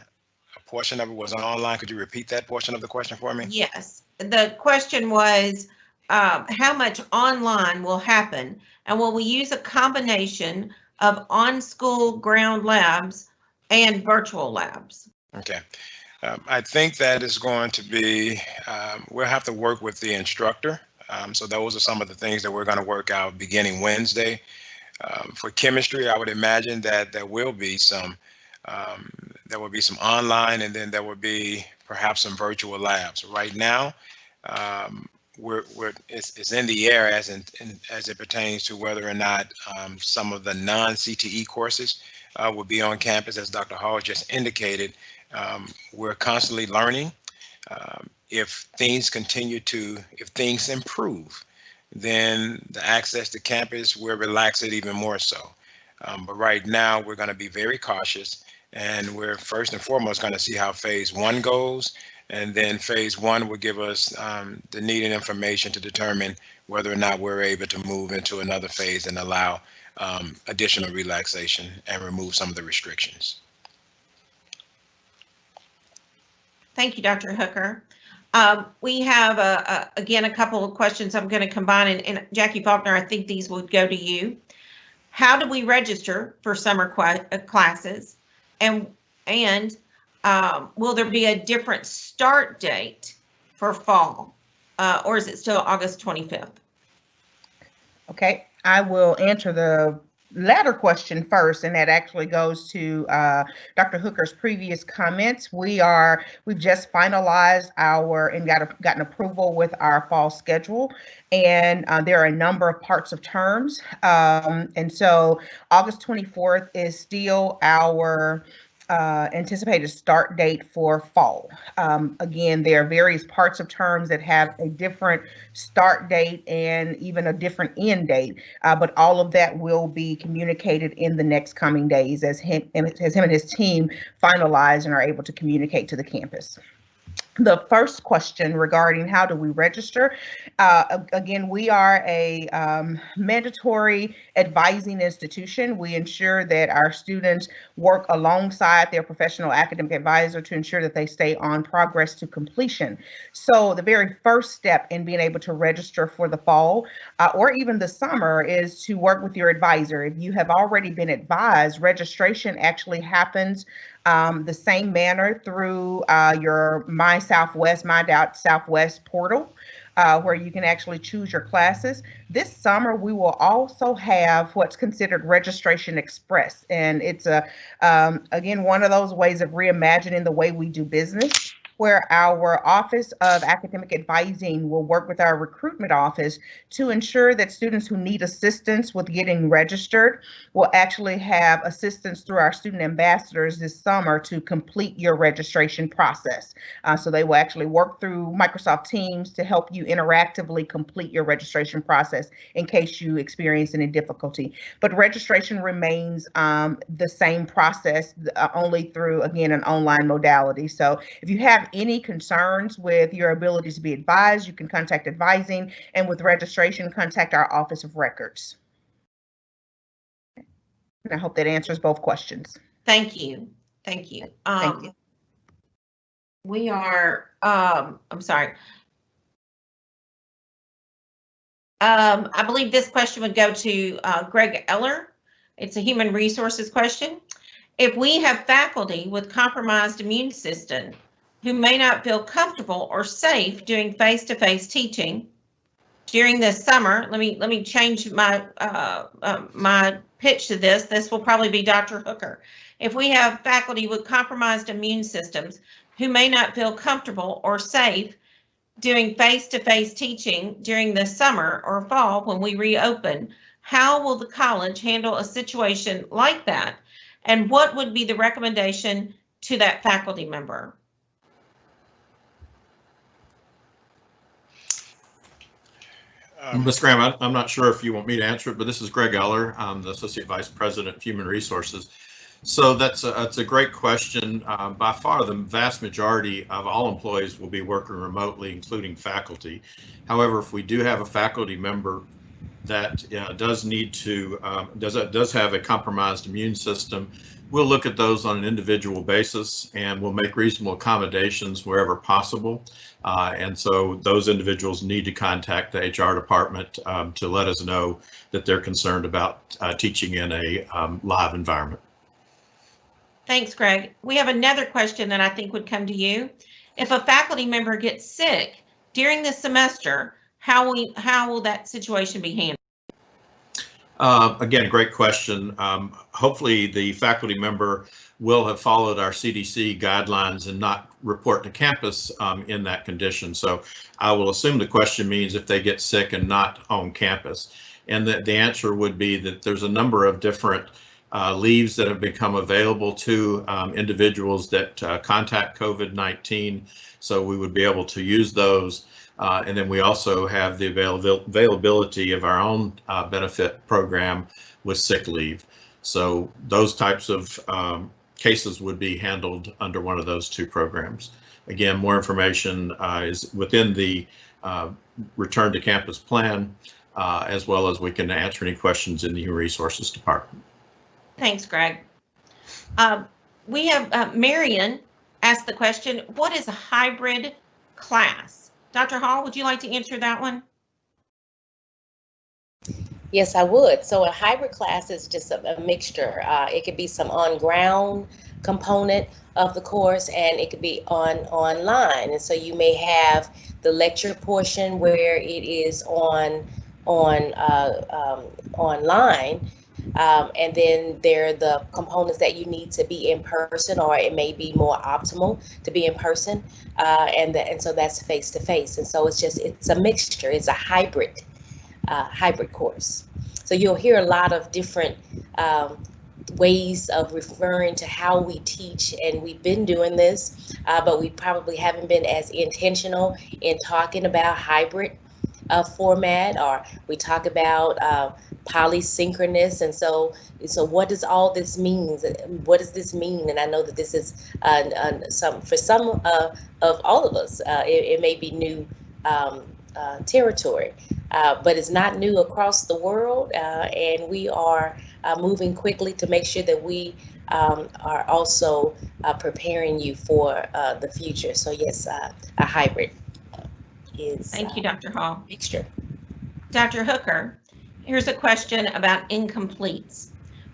portion of it was online, could you repeat that portion of the question for me? Yes, the question was, how much online will happen, and will we use a combination of on-school ground labs and virtual labs? Okay. I think that is going to be, we'll have to work with the instructor. So those are some of the things that we're going to work out beginning Wednesday. For chemistry, I would imagine that there will be some online, and then there will be perhaps some virtual labs. Right now, it's in the air as it pertains to whether or not some of the non-CTE courses will be on campus. As Dr. Hall just indicated, we're constantly learning. If things improve, then the access to campus, we'll relax it even more so. But right now, we're going to be very cautious, and we're first and foremost going to see how phase 1 goes. And then phase 1 will give us the needed information to determine whether or not we're able to move into another phase and allow additional relaxation and remove some of the restrictions. Thank you, Dr. Hooker. We have, again, a couple of questions I'm going to combine, and Jackie Faulkner, I think these would go to you. How do we register for summer classes? And will there be a different start date for fall, or is it still August 25th? Okay, I will answer the latter question first, and that actually goes to Dr. Hooker's previous comments. We've just finalized and gotten approval with our fall schedule, and there are a number of parts of terms. And so August 24th is still our anticipated start date for fall. Again, there are various parts of terms that have a different start date and even a different end date, but all of that will be communicated in the next coming days as him and his team finalize and are able to communicate to the campus. The first question regarding how do we register, again, we are a mandatory advising institution. We ensure that our students work alongside their professional academic advisor to ensure that they stay on progress to completion. So the very first step in being able to register for the fall or even the summer is to work with your advisor. If you have already been advised, registration actually happens the same manner through your My Southwest portal, where you can actually choose your classes. This summer, we will also have what's considered Registration Express, and it's again, one of those ways of reimagining the way we do business, where our Office of Academic Advising will work with our recruitment office to ensure that students who need assistance with getting registered will actually have assistance through our student ambassadors this summer to complete your registration process. So they will actually work through Microsoft Teams to help you interactively complete your registration process in case you experience any difficulty. But registration remains the same process, only through, again, an online modality. So if you have any concerns with your ability to be advised, you can contact advising, and with registration, contact our Office of Records. And I hope that answers both questions. Thank you. Thank you. Thank you. We are, I'm sorry. I believe this question would go to Greg Eller. It's a human resources question. If we have faculty with compromised immune system who may not feel comfortable or safe doing face-to-face teaching during this summer, let me change my my pitch to this. This will probably be Dr. Hooker. If we have faculty with compromised immune systems who may not feel comfortable or safe doing face-to-face teaching during the summer or fall when we reopen, how will the college handle a situation like that? And what would be the recommendation to that faculty member? Ms. Graham, I'm not sure if you want me to answer it, but this is Greg Eller. I'm the Associate Vice President of Human Resources. So that's a great question. By far, the vast majority of all employees will be working remotely, including faculty. However, if we do have a faculty member that does need to, does have a compromised immune system, we'll look at those on an individual basis and we'll make reasonable accommodations wherever possible. And so those individuals need to contact the HR department to let us know that they're concerned about teaching in a live environment. Thanks, Greg. We have another question that I think would come to you. If a faculty member gets sick during the semester, how will that situation be handled? Again, great question. Hopefully the faculty member will have followed our CDC guidelines and not report to campus in that condition. So I will assume the question means if they get sick and not on campus. And the answer would be that there's a number of different leaves that have become available to individuals that contact COVID-19. So we would be able to use those. And then we also have the availability of our own benefit program with sick leave. So those types of cases would be handled under one of those two programs. Again, more information is within the return to campus plan, as well as we can answer any questions in the Human Resources Department. Thanks, Greg. We have Marion asked the question, what is a hybrid class? Dr. Hall, would you like to answer that one? Yes, I would. So a hybrid class is just a mixture. It could be some on-ground component of the course, and it could be online. And so you may have the lecture portion where it is online, And then there are the components that you need to be in person, or it may be more optimal to be in person. And so that's face to face. And so it's a mixture. It's a hybrid course. So you'll hear a lot of different ways of referring to how we teach, and we've been doing this, but we probably haven't been as intentional in talking about hybrid format, or we talk about polysynchronous. And so what does all this mean? What does this mean? And I know that this is for some of all of us, it may be new territory, but it's not new across the world, and we are moving quickly to make sure that we are also preparing you for the future. So yes, a hybrid is. Thank you, Dr. Hall. Mixture. Dr. Hooker, here's a question about incompletes.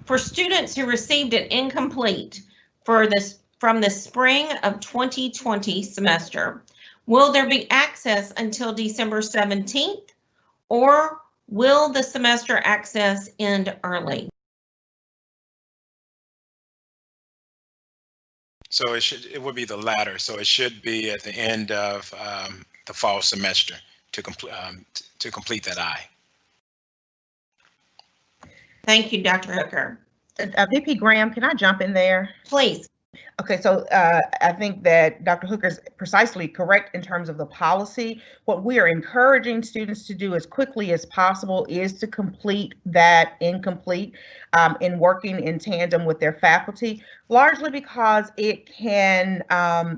For students who received an incomplete from the spring of 2020 semester, will there be access until December 17th, or will the semester access end early? So it would be the latter. So it should be at the end of the fall semester to complete that I. Thank you, Dr. Hooker. VP Graham, can I jump in there? Please. Okay, so I think that Dr. Hooker is precisely correct in terms of the policy. What we are encouraging students to do as quickly as possible is to complete that incomplete in working in tandem with their faculty, largely because it can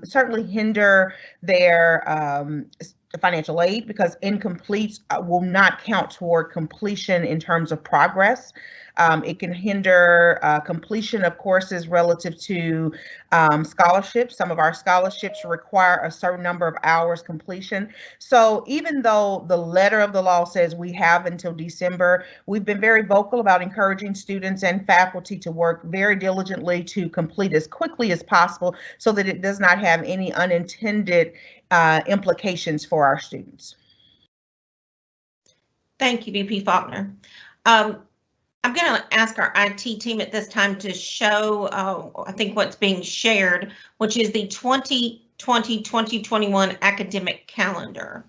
certainly hinder their financial aid, because incompletes will not count toward completion in terms of progress. It can hinder completion of courses relative to scholarships. Some of our scholarships require a certain number of hours completion. So even though the letter of the law says we have until December, we've been very vocal about encouraging students and faculty to work very diligently to complete as quickly as possible so that it does not have any unintended implications for our students. Thank you, VP Faulkner. I'm going to ask our IT team at this time to show, I think, what's being shared, which is the 2020-2021 academic calendar.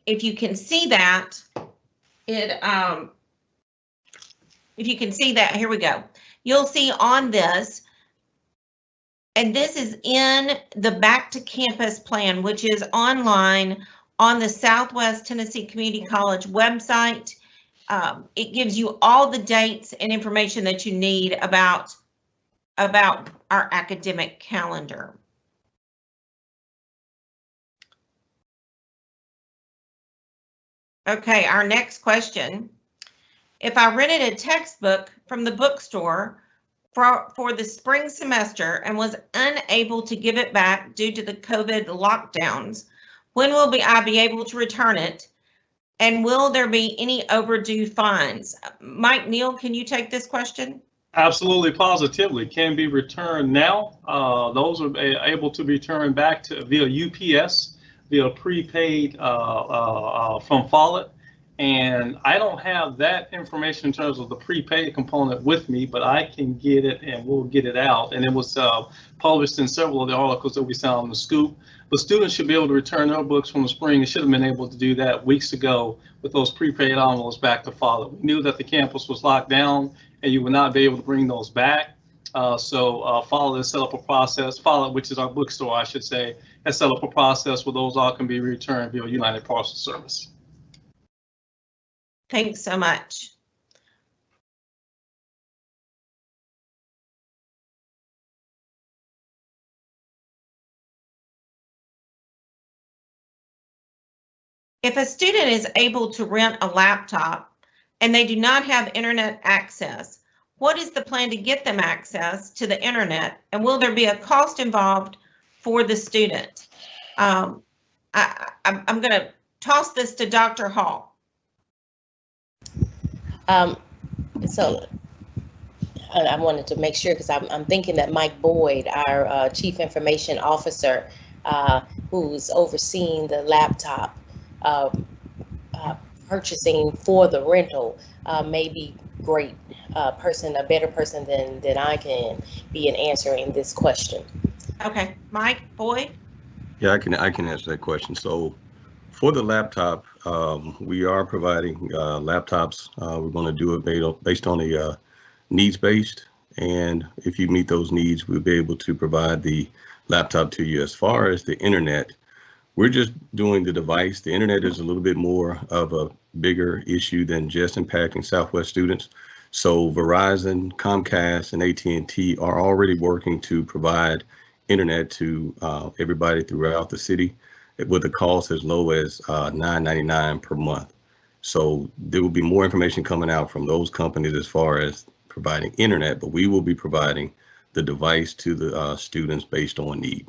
If you can see that, here we go. You'll see on this, and this is in the Back to Campus plan, which is online on the Southwest Tennessee Community College website. It gives you all the dates and information that you need about our academic calendar. Okay, our next question. If I rented a textbook from the bookstore for the spring semester and was unable to give it back due to the COVID lockdowns, when will I be able to return it? And will there be any overdue fines? Mike Neal, can you take this question? Absolutely, positively. Can be returned now. Those are able to be returned back via UPS, via prepaid from Follett. And I don't have that information in terms of the prepaid component with me, but I can get it and we'll get it out. And it was published in several of the articles that we saw on the Scoop. But students should be able to return their books from the spring. They should have been able to do that weeks ago with those prepaid envelopes back to Follett. We knew that the campus was locked down and you would not be able to bring those back. So Follett has set up a process, Follett, which is our bookstore, I should say, has set up a process where those all can be returned via United Parcel Service. Thanks so much. If a student is able to rent a laptop and they do not have internet access, what is the plan to get them access to the internet? And will there be a cost involved for the student? I'm going to toss this to Dr. Hall. So I wanted to make sure, because I'm thinking that Mike Boyd, our Chief Information Officer, who's overseeing the laptop purchasing for the rental may be great a better person than I can be in answering this question. Okay, Mike, Boyd? Yeah, I can answer that question. So for the laptop, we are providing laptops. We're going to do it based on a needs-based, and if you meet those needs, we'll be able to provide the laptop to you. As far as the internet, we're just doing the device. The internet is a little bit more of a bigger issue than just impacting Southwest students. So Verizon, Comcast, and AT&T are already working to provide internet to everybody throughout the city with a cost as low as $9.99 per month. So there will be more information coming out from those companies as far as providing internet, but we will be providing the device to the students based on need.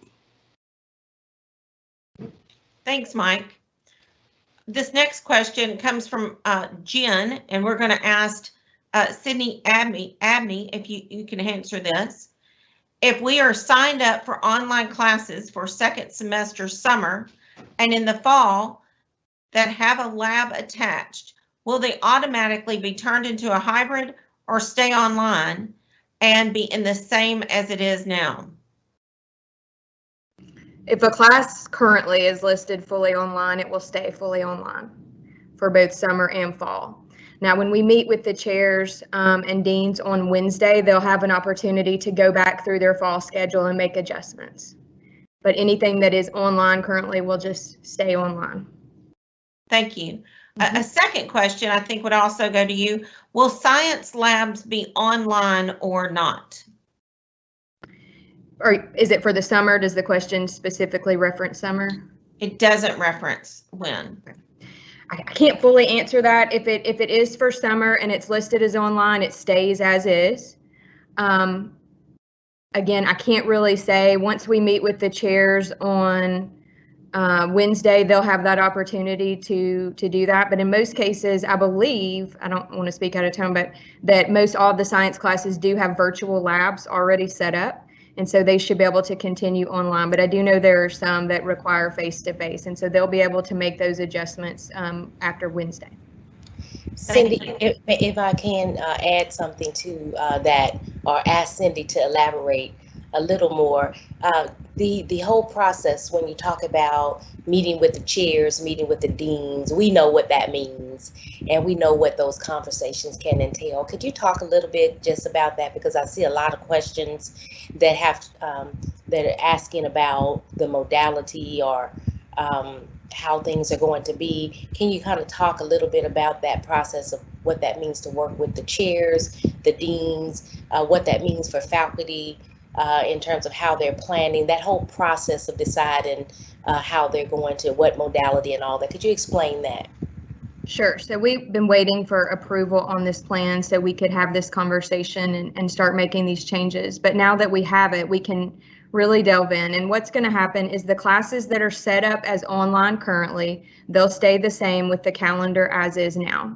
Thanks, Mike. This next question comes from Jen, and we're going to ask Sydney Abney, if you can answer this. If we are signed up for online classes for second semester summer and in the fall that have a lab attached, will they automatically be turned into a hybrid or stay online and be in the same as it is now? If a class currently is listed fully online, it will stay fully online for both summer and fall. Now, when we meet with the chairs and deans on Wednesday, they'll have an opportunity to go back through their fall schedule and make adjustments. But anything that is online currently will just stay online. Thank you. A second question I think would also go to you. Will science labs be online or not? Or is it for the summer? Does the question specifically reference summer? It doesn't reference when. I can't fully answer that. If it is for summer and it's listed as online, it stays as is. Again, I can't really say. Once we meet with the chairs on Wednesday, they'll have that opportunity to do that. But in most cases, I believe, I don't want to speak out of turn, but that most all of the science classes do have virtual labs already set up. And so they should be able to continue online. But I do know there are some that require face-to-face. And so they'll be able to make those adjustments after Wednesday. Cindy, if I can add something to that, or ask Cindy to elaborate a little more. The whole process, when you talk about meeting with the chairs, meeting with the deans, we know what that means, and we know what those conversations can entail. Could you talk a little bit just about that? Because I see a lot of questions that that are asking about the modality or how things are going to be. Can you kind of talk a little bit about that process of what that means to work with the chairs, the deans, what that means for faculty, in terms of how they're planning, that whole process of deciding how they're going to, what modality and all that. Could you explain that? Sure. So we've been waiting for approval on this plan so we could have this conversation and start making these changes. But now that we have it, we can really delve in. And what's going to happen is the classes that are set up as online currently, they'll stay the same with the calendar as is now.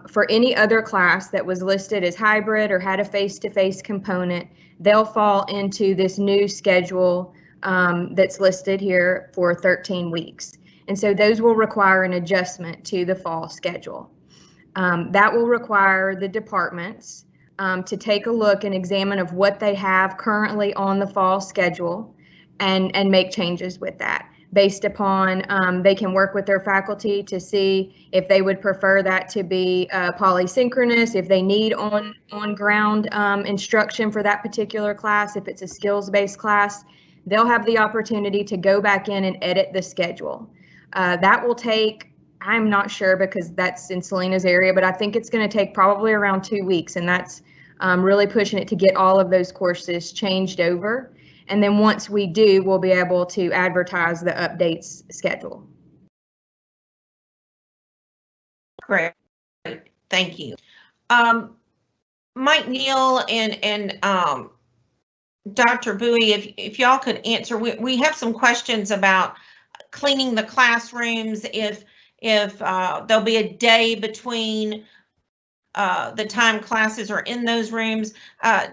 For any other class that was listed as hybrid or had a face-to-face component, they'll fall into this new schedule that's listed here for 13 weeks. And so those will require an adjustment to the fall schedule. That will require the departments to take a look and examine of what they have currently on the fall schedule and make changes with that. Based upon, they can work with their faculty to see if they would prefer that to be polysynchronous, if they need on-ground instruction for that particular class, if it's a skills-based class, they'll have the opportunity to go back in and edit the schedule. That will take, I'm not sure because that's in Selena's area, but I think it's going to take probably around 2 weeks, and that's really pushing it to get all of those courses changed over. And then once we do, we'll be able to advertise the updates schedule. Great, thank you. Mike Neal and Dr. Bowie, if y'all could answer, we have some questions about cleaning the classrooms, if there'll be a day between the time classes are in those rooms.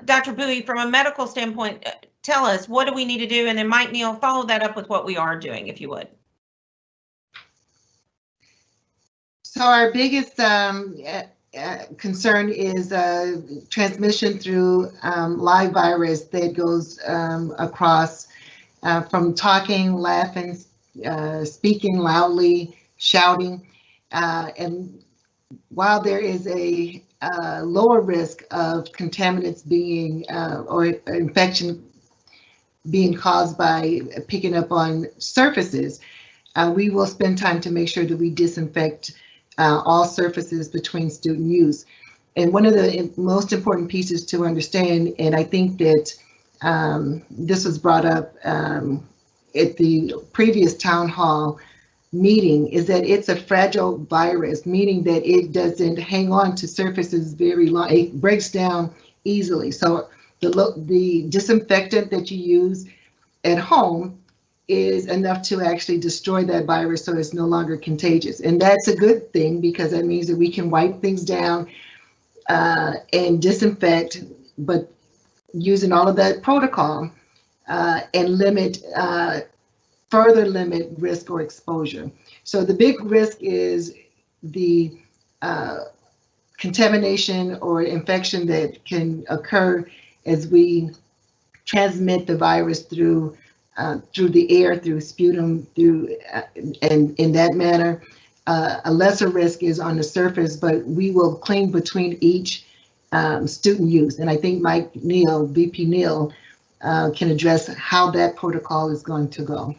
Dr. Bowie, from a medical standpoint, tell us, what do we need to do? And then Mike Neal, follow that up with what we are doing, if you would. So our biggest concern is transmission through live virus that goes across from talking, laughing, speaking loudly, shouting. And while there is a lower risk of contaminants being or infection being caused by picking up on surfaces, we will spend time to make sure that we disinfect all surfaces between student use. And one of the most important pieces to understand, and I think that this was brought up at the previous town hall meeting, is that it's a fragile virus, meaning that it doesn't hang on to surfaces very long. It breaks down easily. So the disinfectant that you use at home is enough to actually destroy that virus so it's no longer contagious. And that's a good thing, because that means that we can wipe things down and disinfect, but using all of that protocol and further limit risk or exposure. So the big risk is the contamination or infection that can occur as we transmit the virus through the air, through sputum, and in that manner. A lesser risk is on the surface, but we will clean between each student use. And I think Mike Neal, VP Neal, can address how that protocol is going to go.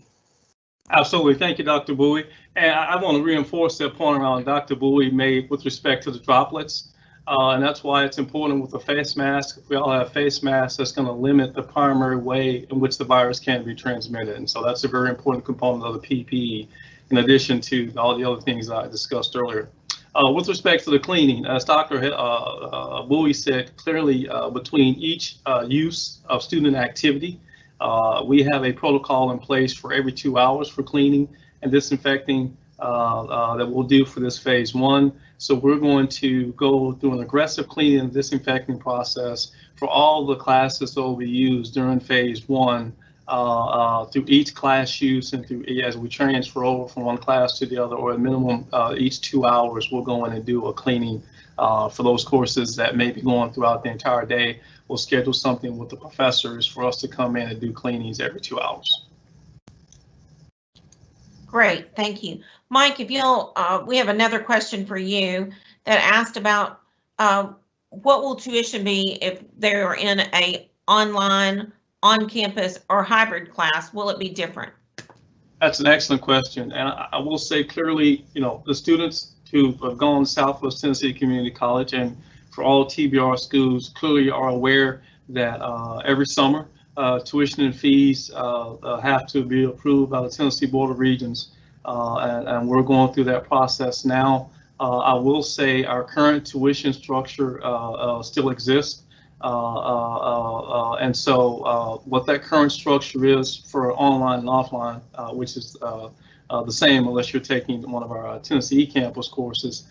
Absolutely. Thank you, Dr. Bowie. And I want to reinforce that point around Dr. Bowie made with respect to the droplets. And that's why it's important with the face mask. If we all have face masks, that's going to limit the primary way in which the virus can be transmitted. And so that's a very important component of the PPE, in addition to all the other things I discussed earlier. With respect to the cleaning, as Dr. Bowie said, clearly between each use of student activity, we have a protocol in place for every 2 hours for cleaning and disinfecting that we'll do for this phase 1. So we're going to go through an aggressive cleaning and disinfecting process for all the classes that will be used during phase 1 through each class use and through as we transfer over from one class to the other, or at minimum each 2 hours, we'll go in and do a cleaning for those courses that may be going throughout the entire day. We'll schedule something with the professors for us to come in and do cleanings every 2 hours. Great, thank you. Mike, if you'll, we have another question for you that asked about what will tuition be if they're in a online, on-campus, or hybrid class? Will it be different? That's an excellent question. And I will say clearly, you know, the students who have gone to Southwest Tennessee Community College and for all TBR schools clearly are aware that every summer tuition and fees have to be approved by the Tennessee Board of Regents, and we're going through that process now. I will say our current tuition structure still exists, and so what that current structure is for online and offline, which is the same unless you're taking one of our Tennessee campus courses,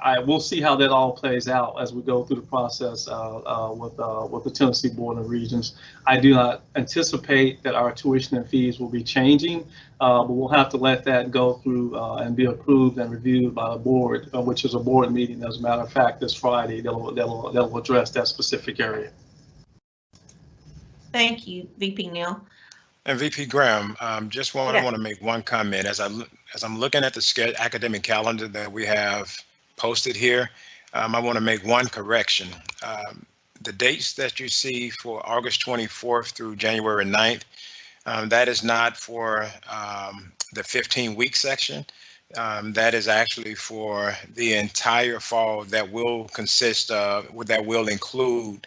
I will see how that all plays out as we go through the process with the Tennessee Board of Regents. I do not anticipate that our tuition and fees will be changing, but we'll have to let that go through and be approved and reviewed by the board, which is a board meeting, as a matter of fact, this Friday. They'll address that specific area. Thank you, VP Neal. And VP Graham, just want to make one comment as I'm looking at the academic calendar that we have posted here. I want to make one correction. The dates that you see for August 24th through January 9th, that is not for the 15-week section. That is actually for the entire fall that will consist of, that will include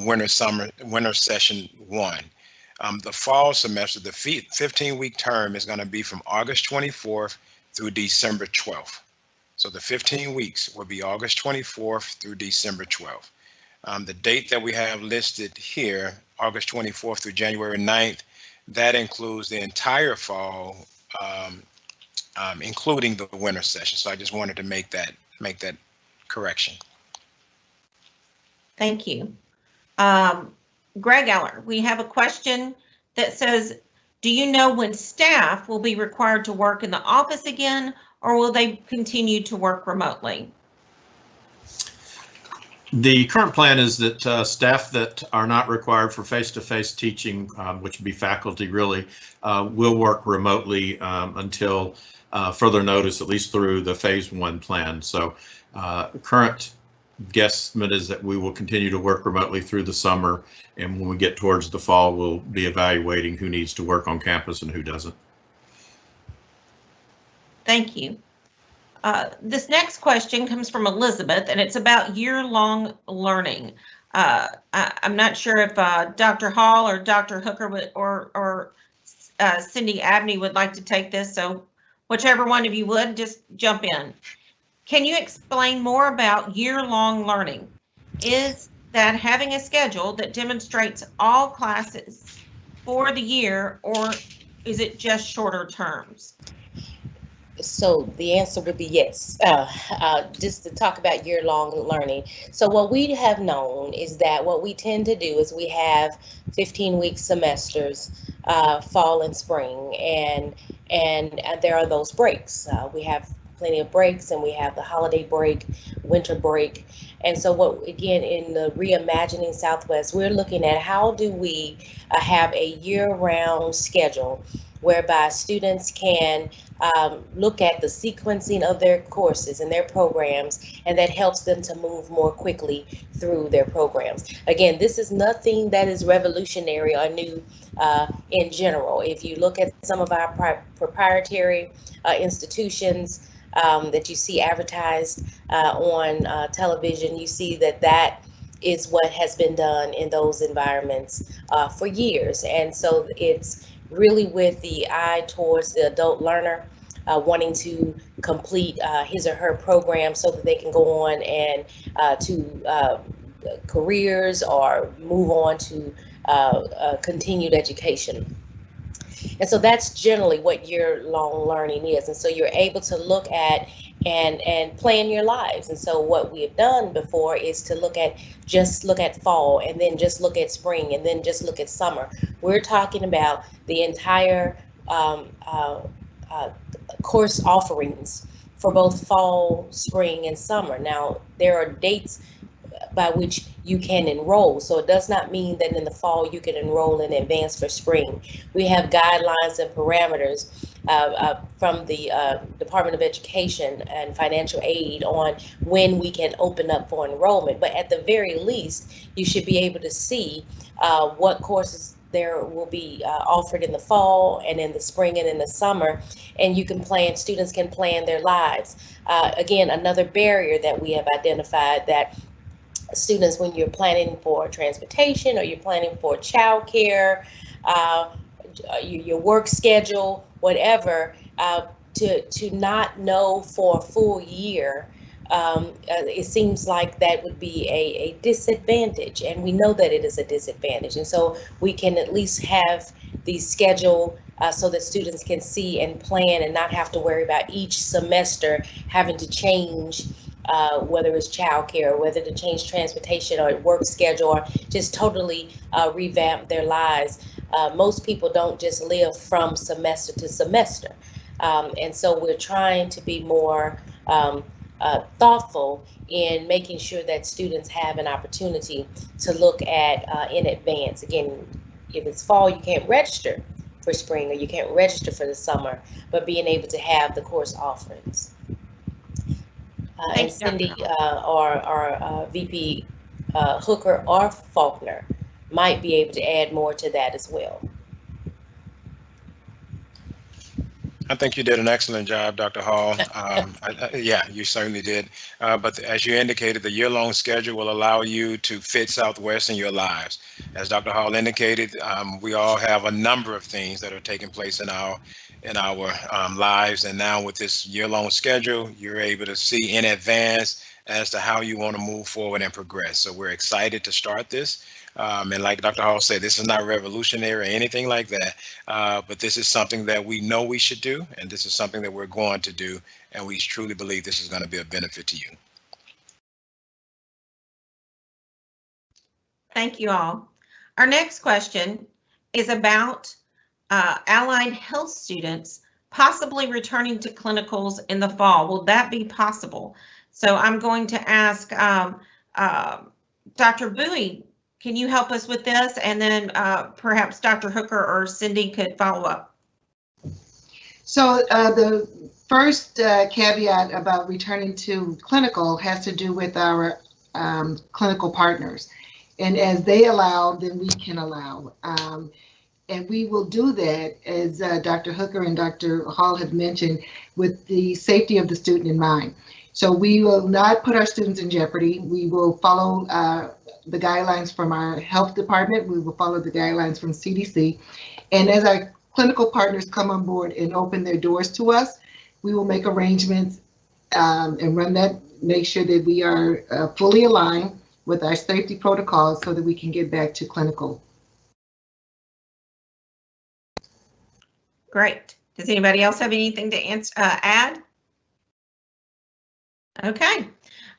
winter session 1. The fall semester, the 15-week term is going to be from August 24th through December 12th. So the 15 weeks will be August 24th through December 12th. The date that we have listed here, August 24th through January 9th, that includes the entire fall, including the winter session. So I just wanted to make that correction. Thank you. Greg Eller, we have a question that says, do you know when staff will be required to work in the office again, or will they continue to work remotely? The current plan is that staff that are not required for face-to-face teaching, which would be faculty really, will work remotely until further notice, at least through the phase 1 plan. So current guesstimate is that we will continue to work remotely through the summer, and when we get towards the fall, we'll be evaluating who needs to work on campus and who doesn't. Thank you. This next question comes from Elizabeth, and it's about year-long learning. I'm not sure if Dr. Hall or Dr. Hooker or Cindy Abney would like to take this, so whichever one of you would, just jump in. Can you explain more about year-long learning? Is that having a schedule that demonstrates all classes for the year, or is it just shorter terms? So the answer would be yes. Just to talk about year-long learning. So what we have known is that what we tend to do is we have 15-week semesters, fall and spring, and there are those breaks. We have plenty of breaks, and we have the holiday break, winter break. And so what, again, in the Reimagining Southwest, we're looking at how do we have a year-round schedule whereby students can look at the sequencing of their courses and their programs, and that helps them to move more quickly through their programs. Again, this is nothing that is revolutionary or new in general. If you look at some of our proprietary institutions that you see advertised on television, you see that that is what has been done in those environments for years. And so it's really with the eye towards the adult learner wanting to complete his or her program so that they can go on and to careers or move on to continued education. And so that's generally what year-long learning is. And so you're able to look at and plan your lives. And so what we have done before is to look at fall, and then just look at spring, and then just look at summer. We're talking about the entire course offerings for both fall, spring, and summer. Now, there are dates by which you can enroll. So it does not mean that in the fall you can enroll in advance for spring. We have guidelines and parameters from the Department of Education and Financial Aid on when we can open up for enrollment. But at the very least, you should be able to see what courses there will be offered in the fall and in the spring and in the summer, and you can plan, students can plan their lives. Again, another barrier that we have identified, that students, when you're planning for transportation or you're planning for childcare, your work schedule, whatever, to not know for a full year, it seems like that would be a disadvantage, and we know that it is a disadvantage. And so we can at least have the schedule so that students can see and plan and not have to worry about each semester having to change whether it's childcare, whether to change transportation or work schedule, or just totally revamp their lives. Most people don't just live from semester to semester. And so we're trying to be more thoughtful in making sure that students have an opportunity to look at in advance. Again, if it's fall, you can't register for spring, or you can't register for the summer, but being able to have the course offerings. And Cindy or VP Hooker or Faulkner might be able to add more to that as well. I think you did an excellent job, Dr. Hall. Yeah, you certainly did. But as you indicated, the year-long schedule will allow you to fit Southwest in your lives. As Dr. Hall indicated, we all have a number of things that are taking place in our lives, and now with this year-long schedule, you're able to see in advance as to how you want to move forward and progress. So we're excited to start this. And like Dr. Hall said, this is not revolutionary or anything like that, but this is something that we know we should do, and this is something that we're going to do, and we truly believe this is going to be a benefit to you. Thank you all. Our next question is about allied health students possibly returning to clinicals in the fall. Will that be possible? So I'm going to ask Dr. Bowie, can you help us with this? And then perhaps Dr. Hooker or Cindy could follow up. So the first caveat about returning to clinical has to do with our clinical partners. And as they allow, then we can allow. And we will do that, as Dr. Hooker and Dr. Hall have mentioned, with the safety of the student in mind. So we will not put our students in jeopardy. We will follow the guidelines from our health department. We will follow the guidelines from CDC. And as our clinical partners come on board and open their doors to us, we will make arrangements and run that, make sure that we are fully aligned with our safety protocols so that we can get back to clinical. Great. Does anybody else have anything to add? Okay.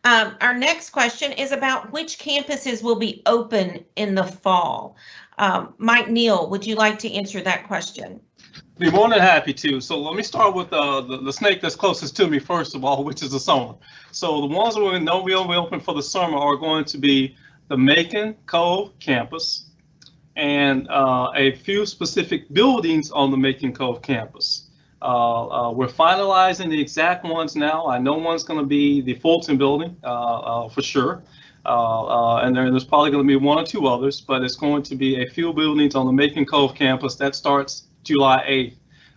Our next question is about which campuses will be open in the fall. Mike Neal, would you like to answer that question? Be more than happy to. So let me start with the snake that's closest to me, first of all, which is the summer. So the ones that we know will be open for the summer are going to be the Macon Cove campus and a few specific buildings on the Macon Cove campus. We're finalizing the exact ones now. I know one's going to be the Fulton building for sure. And there's probably going to be one or two others, but it's going to be a few buildings on the Macon Cove campus. That starts July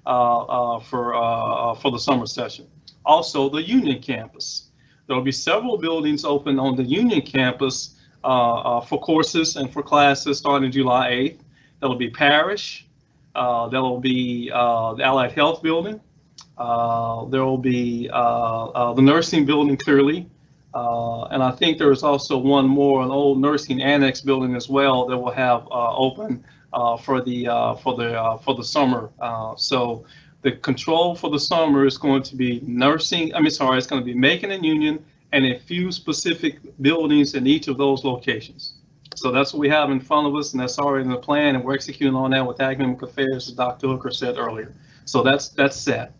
8th for the summer session. Also, the Union campus. There will be several buildings open on the Union campus for courses and for classes starting July 8th. That'll be Parish. There will be the Allied Health building. There will be the nursing building, clearly. And I think there's also one more, an old nursing annex building as well that will have open for the summer. So the control for the summer is going to be it's going to be Macon and Union and a few specific buildings in each of those locations. So that's what we have in front of us, and that's already in the plan, and we're executing on that with academic affairs, as Dr. Hooker said earlier. So that's set.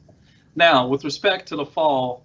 Now, with respect to the fall,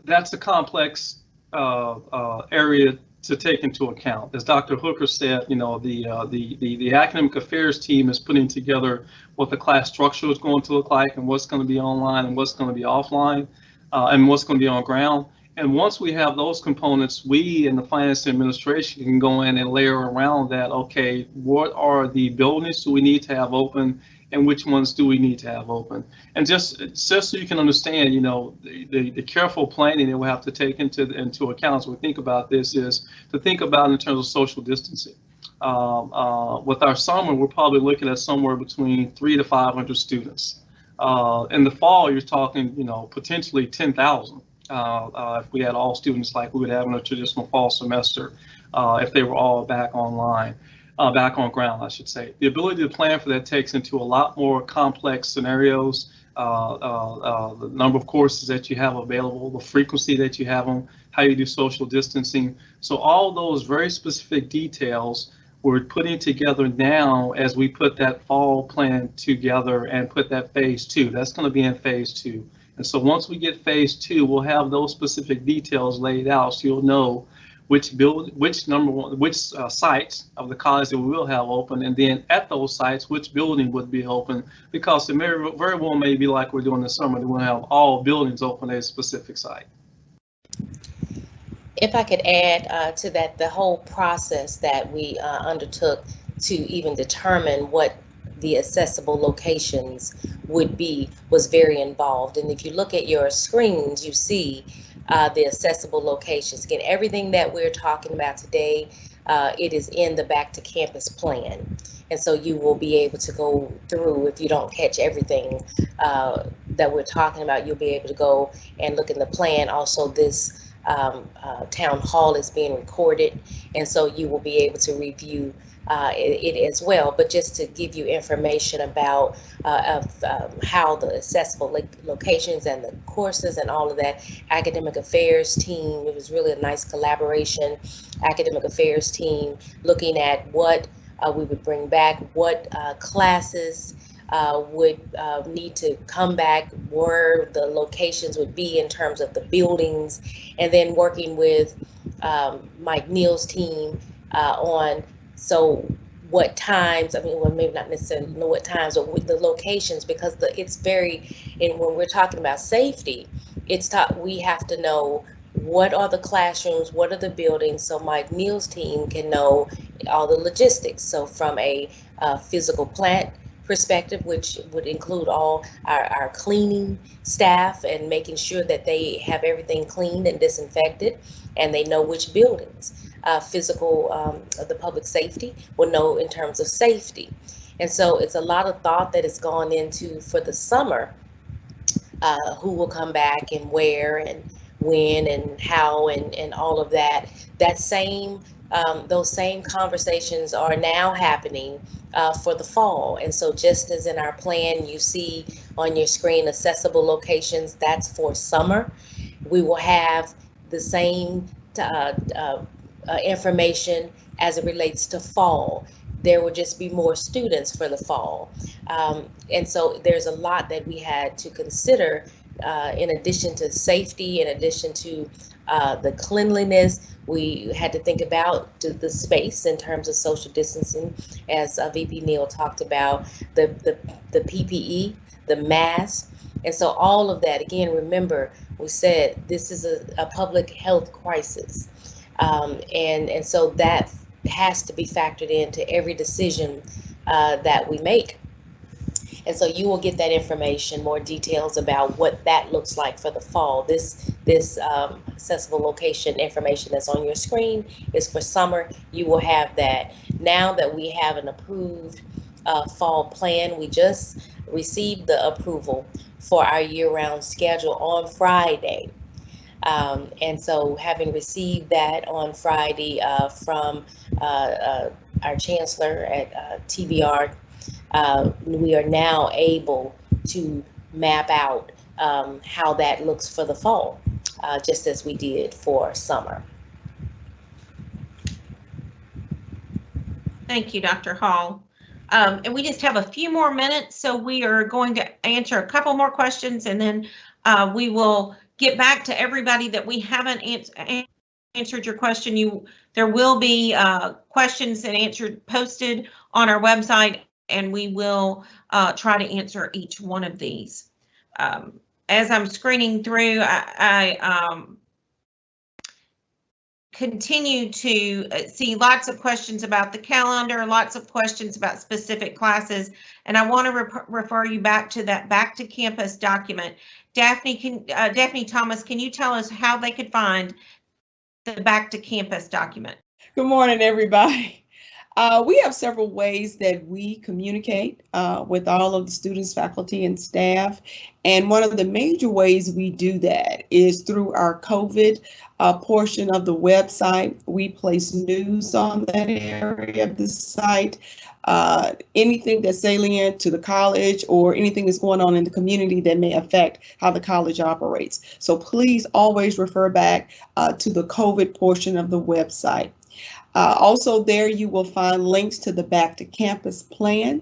that's a complex area to take into account. As Dr. Hooker said, you know, the academic affairs team is putting together what the class structure is going to look like and what's going to be online and what's going to be offline and what's going to be on ground. And once we have those components, we in the finance administration can go in and layer around that, okay, what are the buildings do we need to have open and which ones do we need to have open? And just so you can understand, you know, the careful planning that we have to take into account as we think about this is to think about in terms of social distancing. With our summer, we're probably looking at somewhere between 300 to 500 students. In the fall, you're talking, you know, potentially 10,000. If we had all students like we would have in a traditional fall semester, if they were all back online, back on ground, I should say. The ability to plan for that takes into a lot more complex scenarios, the number of courses that you have available, the frequency that you have them, how you do social distancing. So all those very specific details we're putting together now as we put that fall plan together and put that phase 2. That's going to be in phase 2. And so once we get phase 2, we'll have those specific details laid out, so you'll know which sites of the college that we will have open, and then at those sites, which building would be open, because it very well may be like we're doing this summer, that we'll have all buildings open at a specific site. If I could add to that, the whole process that we undertook to even determine what the accessible locations would be was very involved. And if you look at your screens, you see the accessible locations. Again, everything that we're talking about today, it is in the Back to Campus plan. And so you will be able to go through, if you don't catch everything that we're talking about, you'll be able to go and look in the plan. Also, this town hall is being recorded, and so you will be able to review it as well. But just to give you information about how the accessible locations and the courses and all of that, academic affairs team, it was really a nice collaboration. Academic affairs team looking at what we would bring back, what classes would need to come back, where the locations would be in terms of the buildings, and then working with Mike Neal's team on what times, I mean, well, maybe not necessarily know what times, but with the locations, because it's very, and when we're talking about safety, we have to know what are the classrooms, what are the buildings, so Mike Neal's team can know all the logistics. So from a physical plant perspective, which would include all our cleaning staff and making sure that they have everything cleaned and disinfected, and they know which buildings. The public safety will know in terms of safety. And so it's a lot of thought that has gone into, for the summer, who will come back and where and when and how and all of that. Those same conversations are now happening for the fall. And so just as in our plan, you see on your screen accessible locations, that's for summer. We will have the same information as it relates to fall. There will just be more students for the fall. And so there's a lot that we had to consider in addition to safety, in addition to the cleanliness. We had to think about the space in terms of social distancing, as VP Neal talked about, the PPE, the mask. And so all of that, again, remember, we said this is a public health crisis. And so that has to be factored into every decision that we make. And so you will get that information, more details about what that looks like for the fall. This accessible location information that's on your screen is for summer. You will have that. Now that we have an approved fall plan, we just received the approval for our year-round schedule on Friday. And so having received that on Friday from our chancellor at TBR, we are now able to map out how that looks for the fall, just as we did for summer. Thank you, Dr. Hall. And we just have a few more minutes, so we are going to answer a couple more questions, and then we will get back to everybody that we haven't answered your question. There will be questions and answers posted on our website, and we will try to answer each one of these. As I'm screening through, I continue to see lots of questions about the calendar, lots of questions about specific classes, and I want to refer you back to that Back to Campus document. Daphne Thomas, can you tell us how they could find the Back to Campus document? Good morning, everybody. We have several ways that we communicate with all of the students, faculty, and staff. And one of the major ways we do that is through our COVID portion of the website. We place news on that area of the site. Anything that's salient to the college or anything that's going on in the community that may affect how the college operates. So please always refer back to the COVID portion of the website. Also there you will find links to the Back to Campus plan.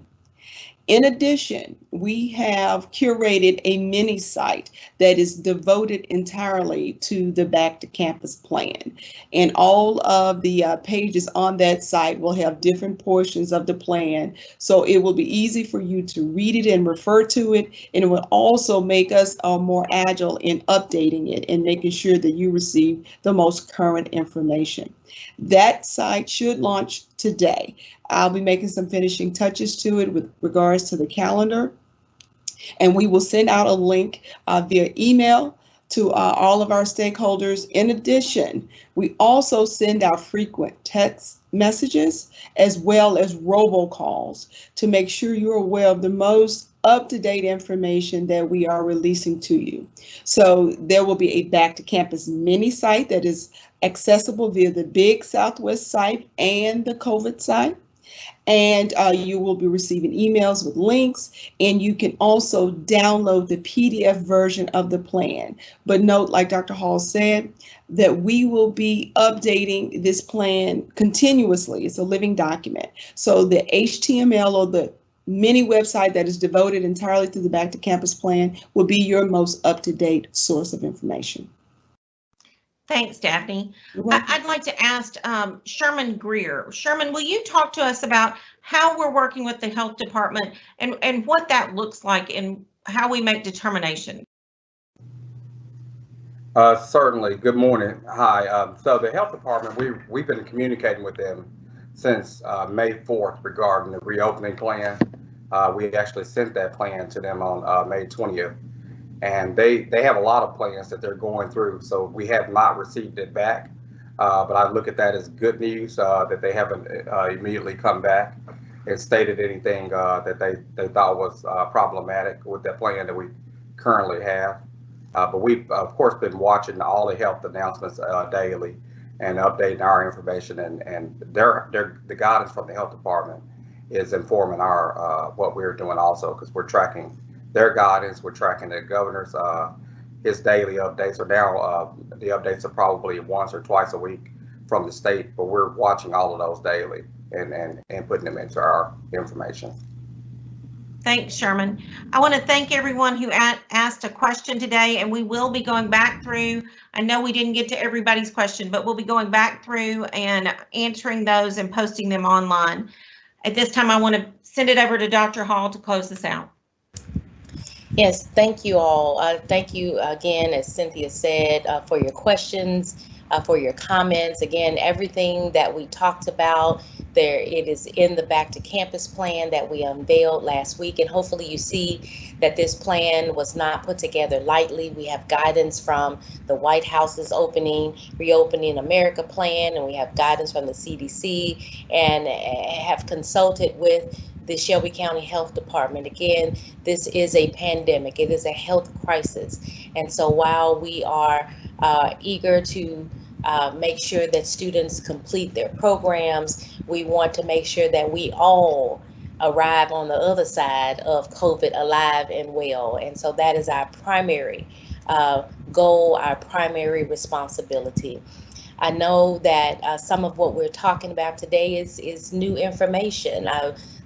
In addition, we have curated a mini site that is devoted entirely to the Back to Campus plan. And all of the pages on that site will have different portions of the plan. So it will be easy for you to read it and refer to it. And it will also make us more agile in updating it and making sure that you receive the most current information. That site should launch today. I'll be making some finishing touches to it with regards to the calendar, and we will send out a link via email to all of our stakeholders. In addition, we also send out frequent text messages as well as robocalls to make sure you're aware of the most up-to-date information that we are releasing to you. So there will be a Back to Campus mini site that is accessible via the Big Southwest site and the COVID site. And you will be receiving emails with links, and you can also download the PDF version of the plan. But note, like Dr. Hall said, that we will be updating this plan continuously. It's a living document. So the HTML or the mini website that is devoted entirely to the Back to Campus plan will be your most up-to-date source of information. Thanks, Daphne. I'd like to ask Sherman Greer. Sherman, will you talk to us about how we're working with the health department and what that looks like and how we make determination? Certainly. Good morning. Hi. So the health department, we've been communicating with them since May 4th regarding the reopening plan. We actually sent that plan to them on May 20th. And they have a lot of plans that they're going through, so we have not received it back. But I look at that as good news that they haven't immediately come back and stated anything that they thought was problematic with that plan that we currently have. But we've, of course, been watching all the health announcements daily and updating our information, and the guidance from the health department is informing our what we're doing also, because we're tracking their guidance, we're tracking the governor's his daily updates. So now the updates are probably once or twice a week from the state, but we're watching all of those daily and putting them into our information. Thanks, Sherman. I want to thank everyone who asked a question today, and we will be going back through. I know we didn't get to everybody's question, but we'll be going back through and answering those and posting them online. At this time, I want to send it over to Dr. Hall to close this out. Yes, thank you all. Thank you again, as Cynthia said, for your questions, for your comments. Again, everything that we talked about, it is in the Back to Campus plan that we unveiled last week, and hopefully you see that this plan was not put together lightly. We have guidance from the White House's Reopening America plan, and we have guidance from the CDC, and have consulted with the Shelby County Health Department. Again, this is a pandemic. It is a health crisis. And so while we are eager to make sure that students complete their programs, we want to make sure that we all arrive on the other side of COVID alive and well. And so that is our primary goal, our primary responsibility. I know that some of what we're talking about today is new information.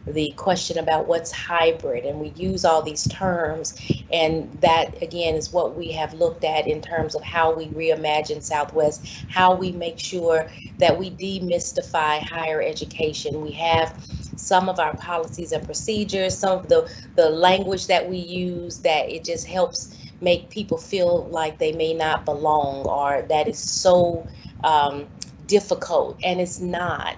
The question about what's hybrid, and we use all these terms, and that again is what we have looked at in terms of how we reimagine Southwest, how we make sure that we demystify higher education. We have some of our policies and procedures, some of the language that we use, that it just helps make people feel like they may not belong, or that is so difficult, and it's not.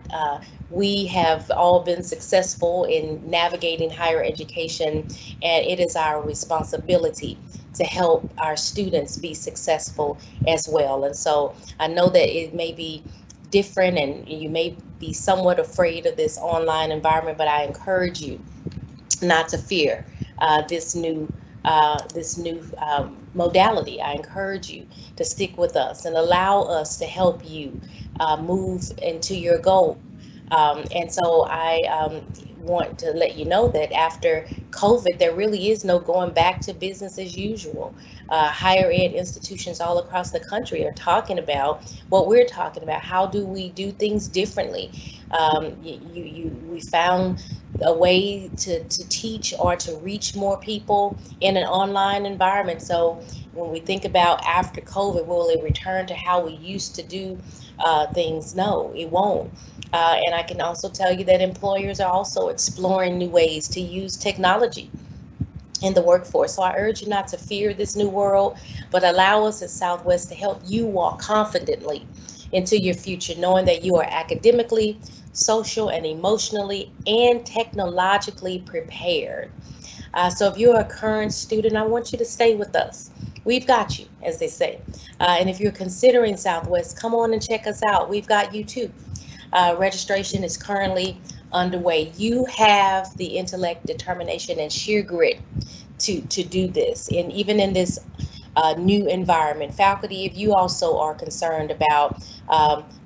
We have all been successful in navigating higher education, and it is our responsibility to help our students be successful as well. And so I know that it may be different and you may be somewhat afraid of this online environment, but I encourage you not to fear this new modality. I encourage you to stick with us and allow us to help you move into your goal. And so I want to let you know that after COVID, there really is no going back to business as usual. Higher ed institutions all across the country are talking about what we're talking about. How do we do things differently? We found a way to teach or to reach more people in an online environment. So when we think about after COVID, will it return to how we used to do things? No, it won't. And I can also tell you that employers are also exploring new ways to use technology in the workforce. So I urge you not to fear this new world, but allow us at Southwest to help you walk confidently into your future, knowing that you are academically, social, and emotionally and technologically prepared. So if you're a current student, I want you to stay with us. We've got you, as they say. And if you're considering Southwest, come on and check us out. We've got you too. Registration is currently underway. You have the intellect, determination, and sheer grit to do this. And even in this new environment, faculty, if you also are concerned about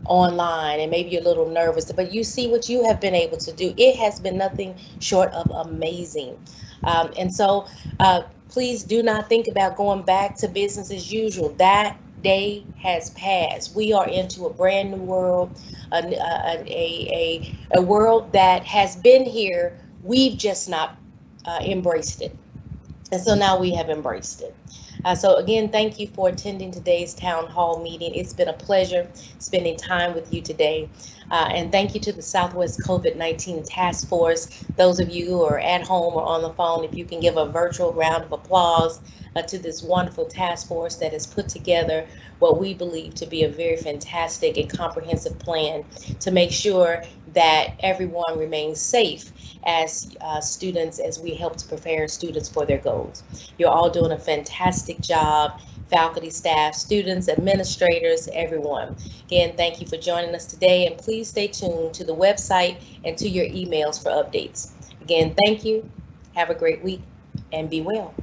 online and maybe you're a little nervous, but you see what you have been able to do, it has been nothing short of amazing. And so please do not think about going back to business as usual. That day has passed. We are into a brand new world, a world that has been here We've just not embraced it. And so now we have embraced it. So again, thank you for attending today's town hall meeting. It's been a pleasure spending time with you today. And thank you to the Southwest COVID-19 Task Force. Those of you who are at home or on the phone, if you can give a virtual round of applause to this wonderful task force that has put together what we believe to be a very fantastic and comprehensive plan to make sure that everyone remains safe as students, as we help to prepare students for their goals. You're all doing a fantastic job. Faculty, staff, students, administrators, everyone. Again, thank you for joining us today, and please stay tuned to the website and to your emails for updates. Again, thank you. Have a great week and be well.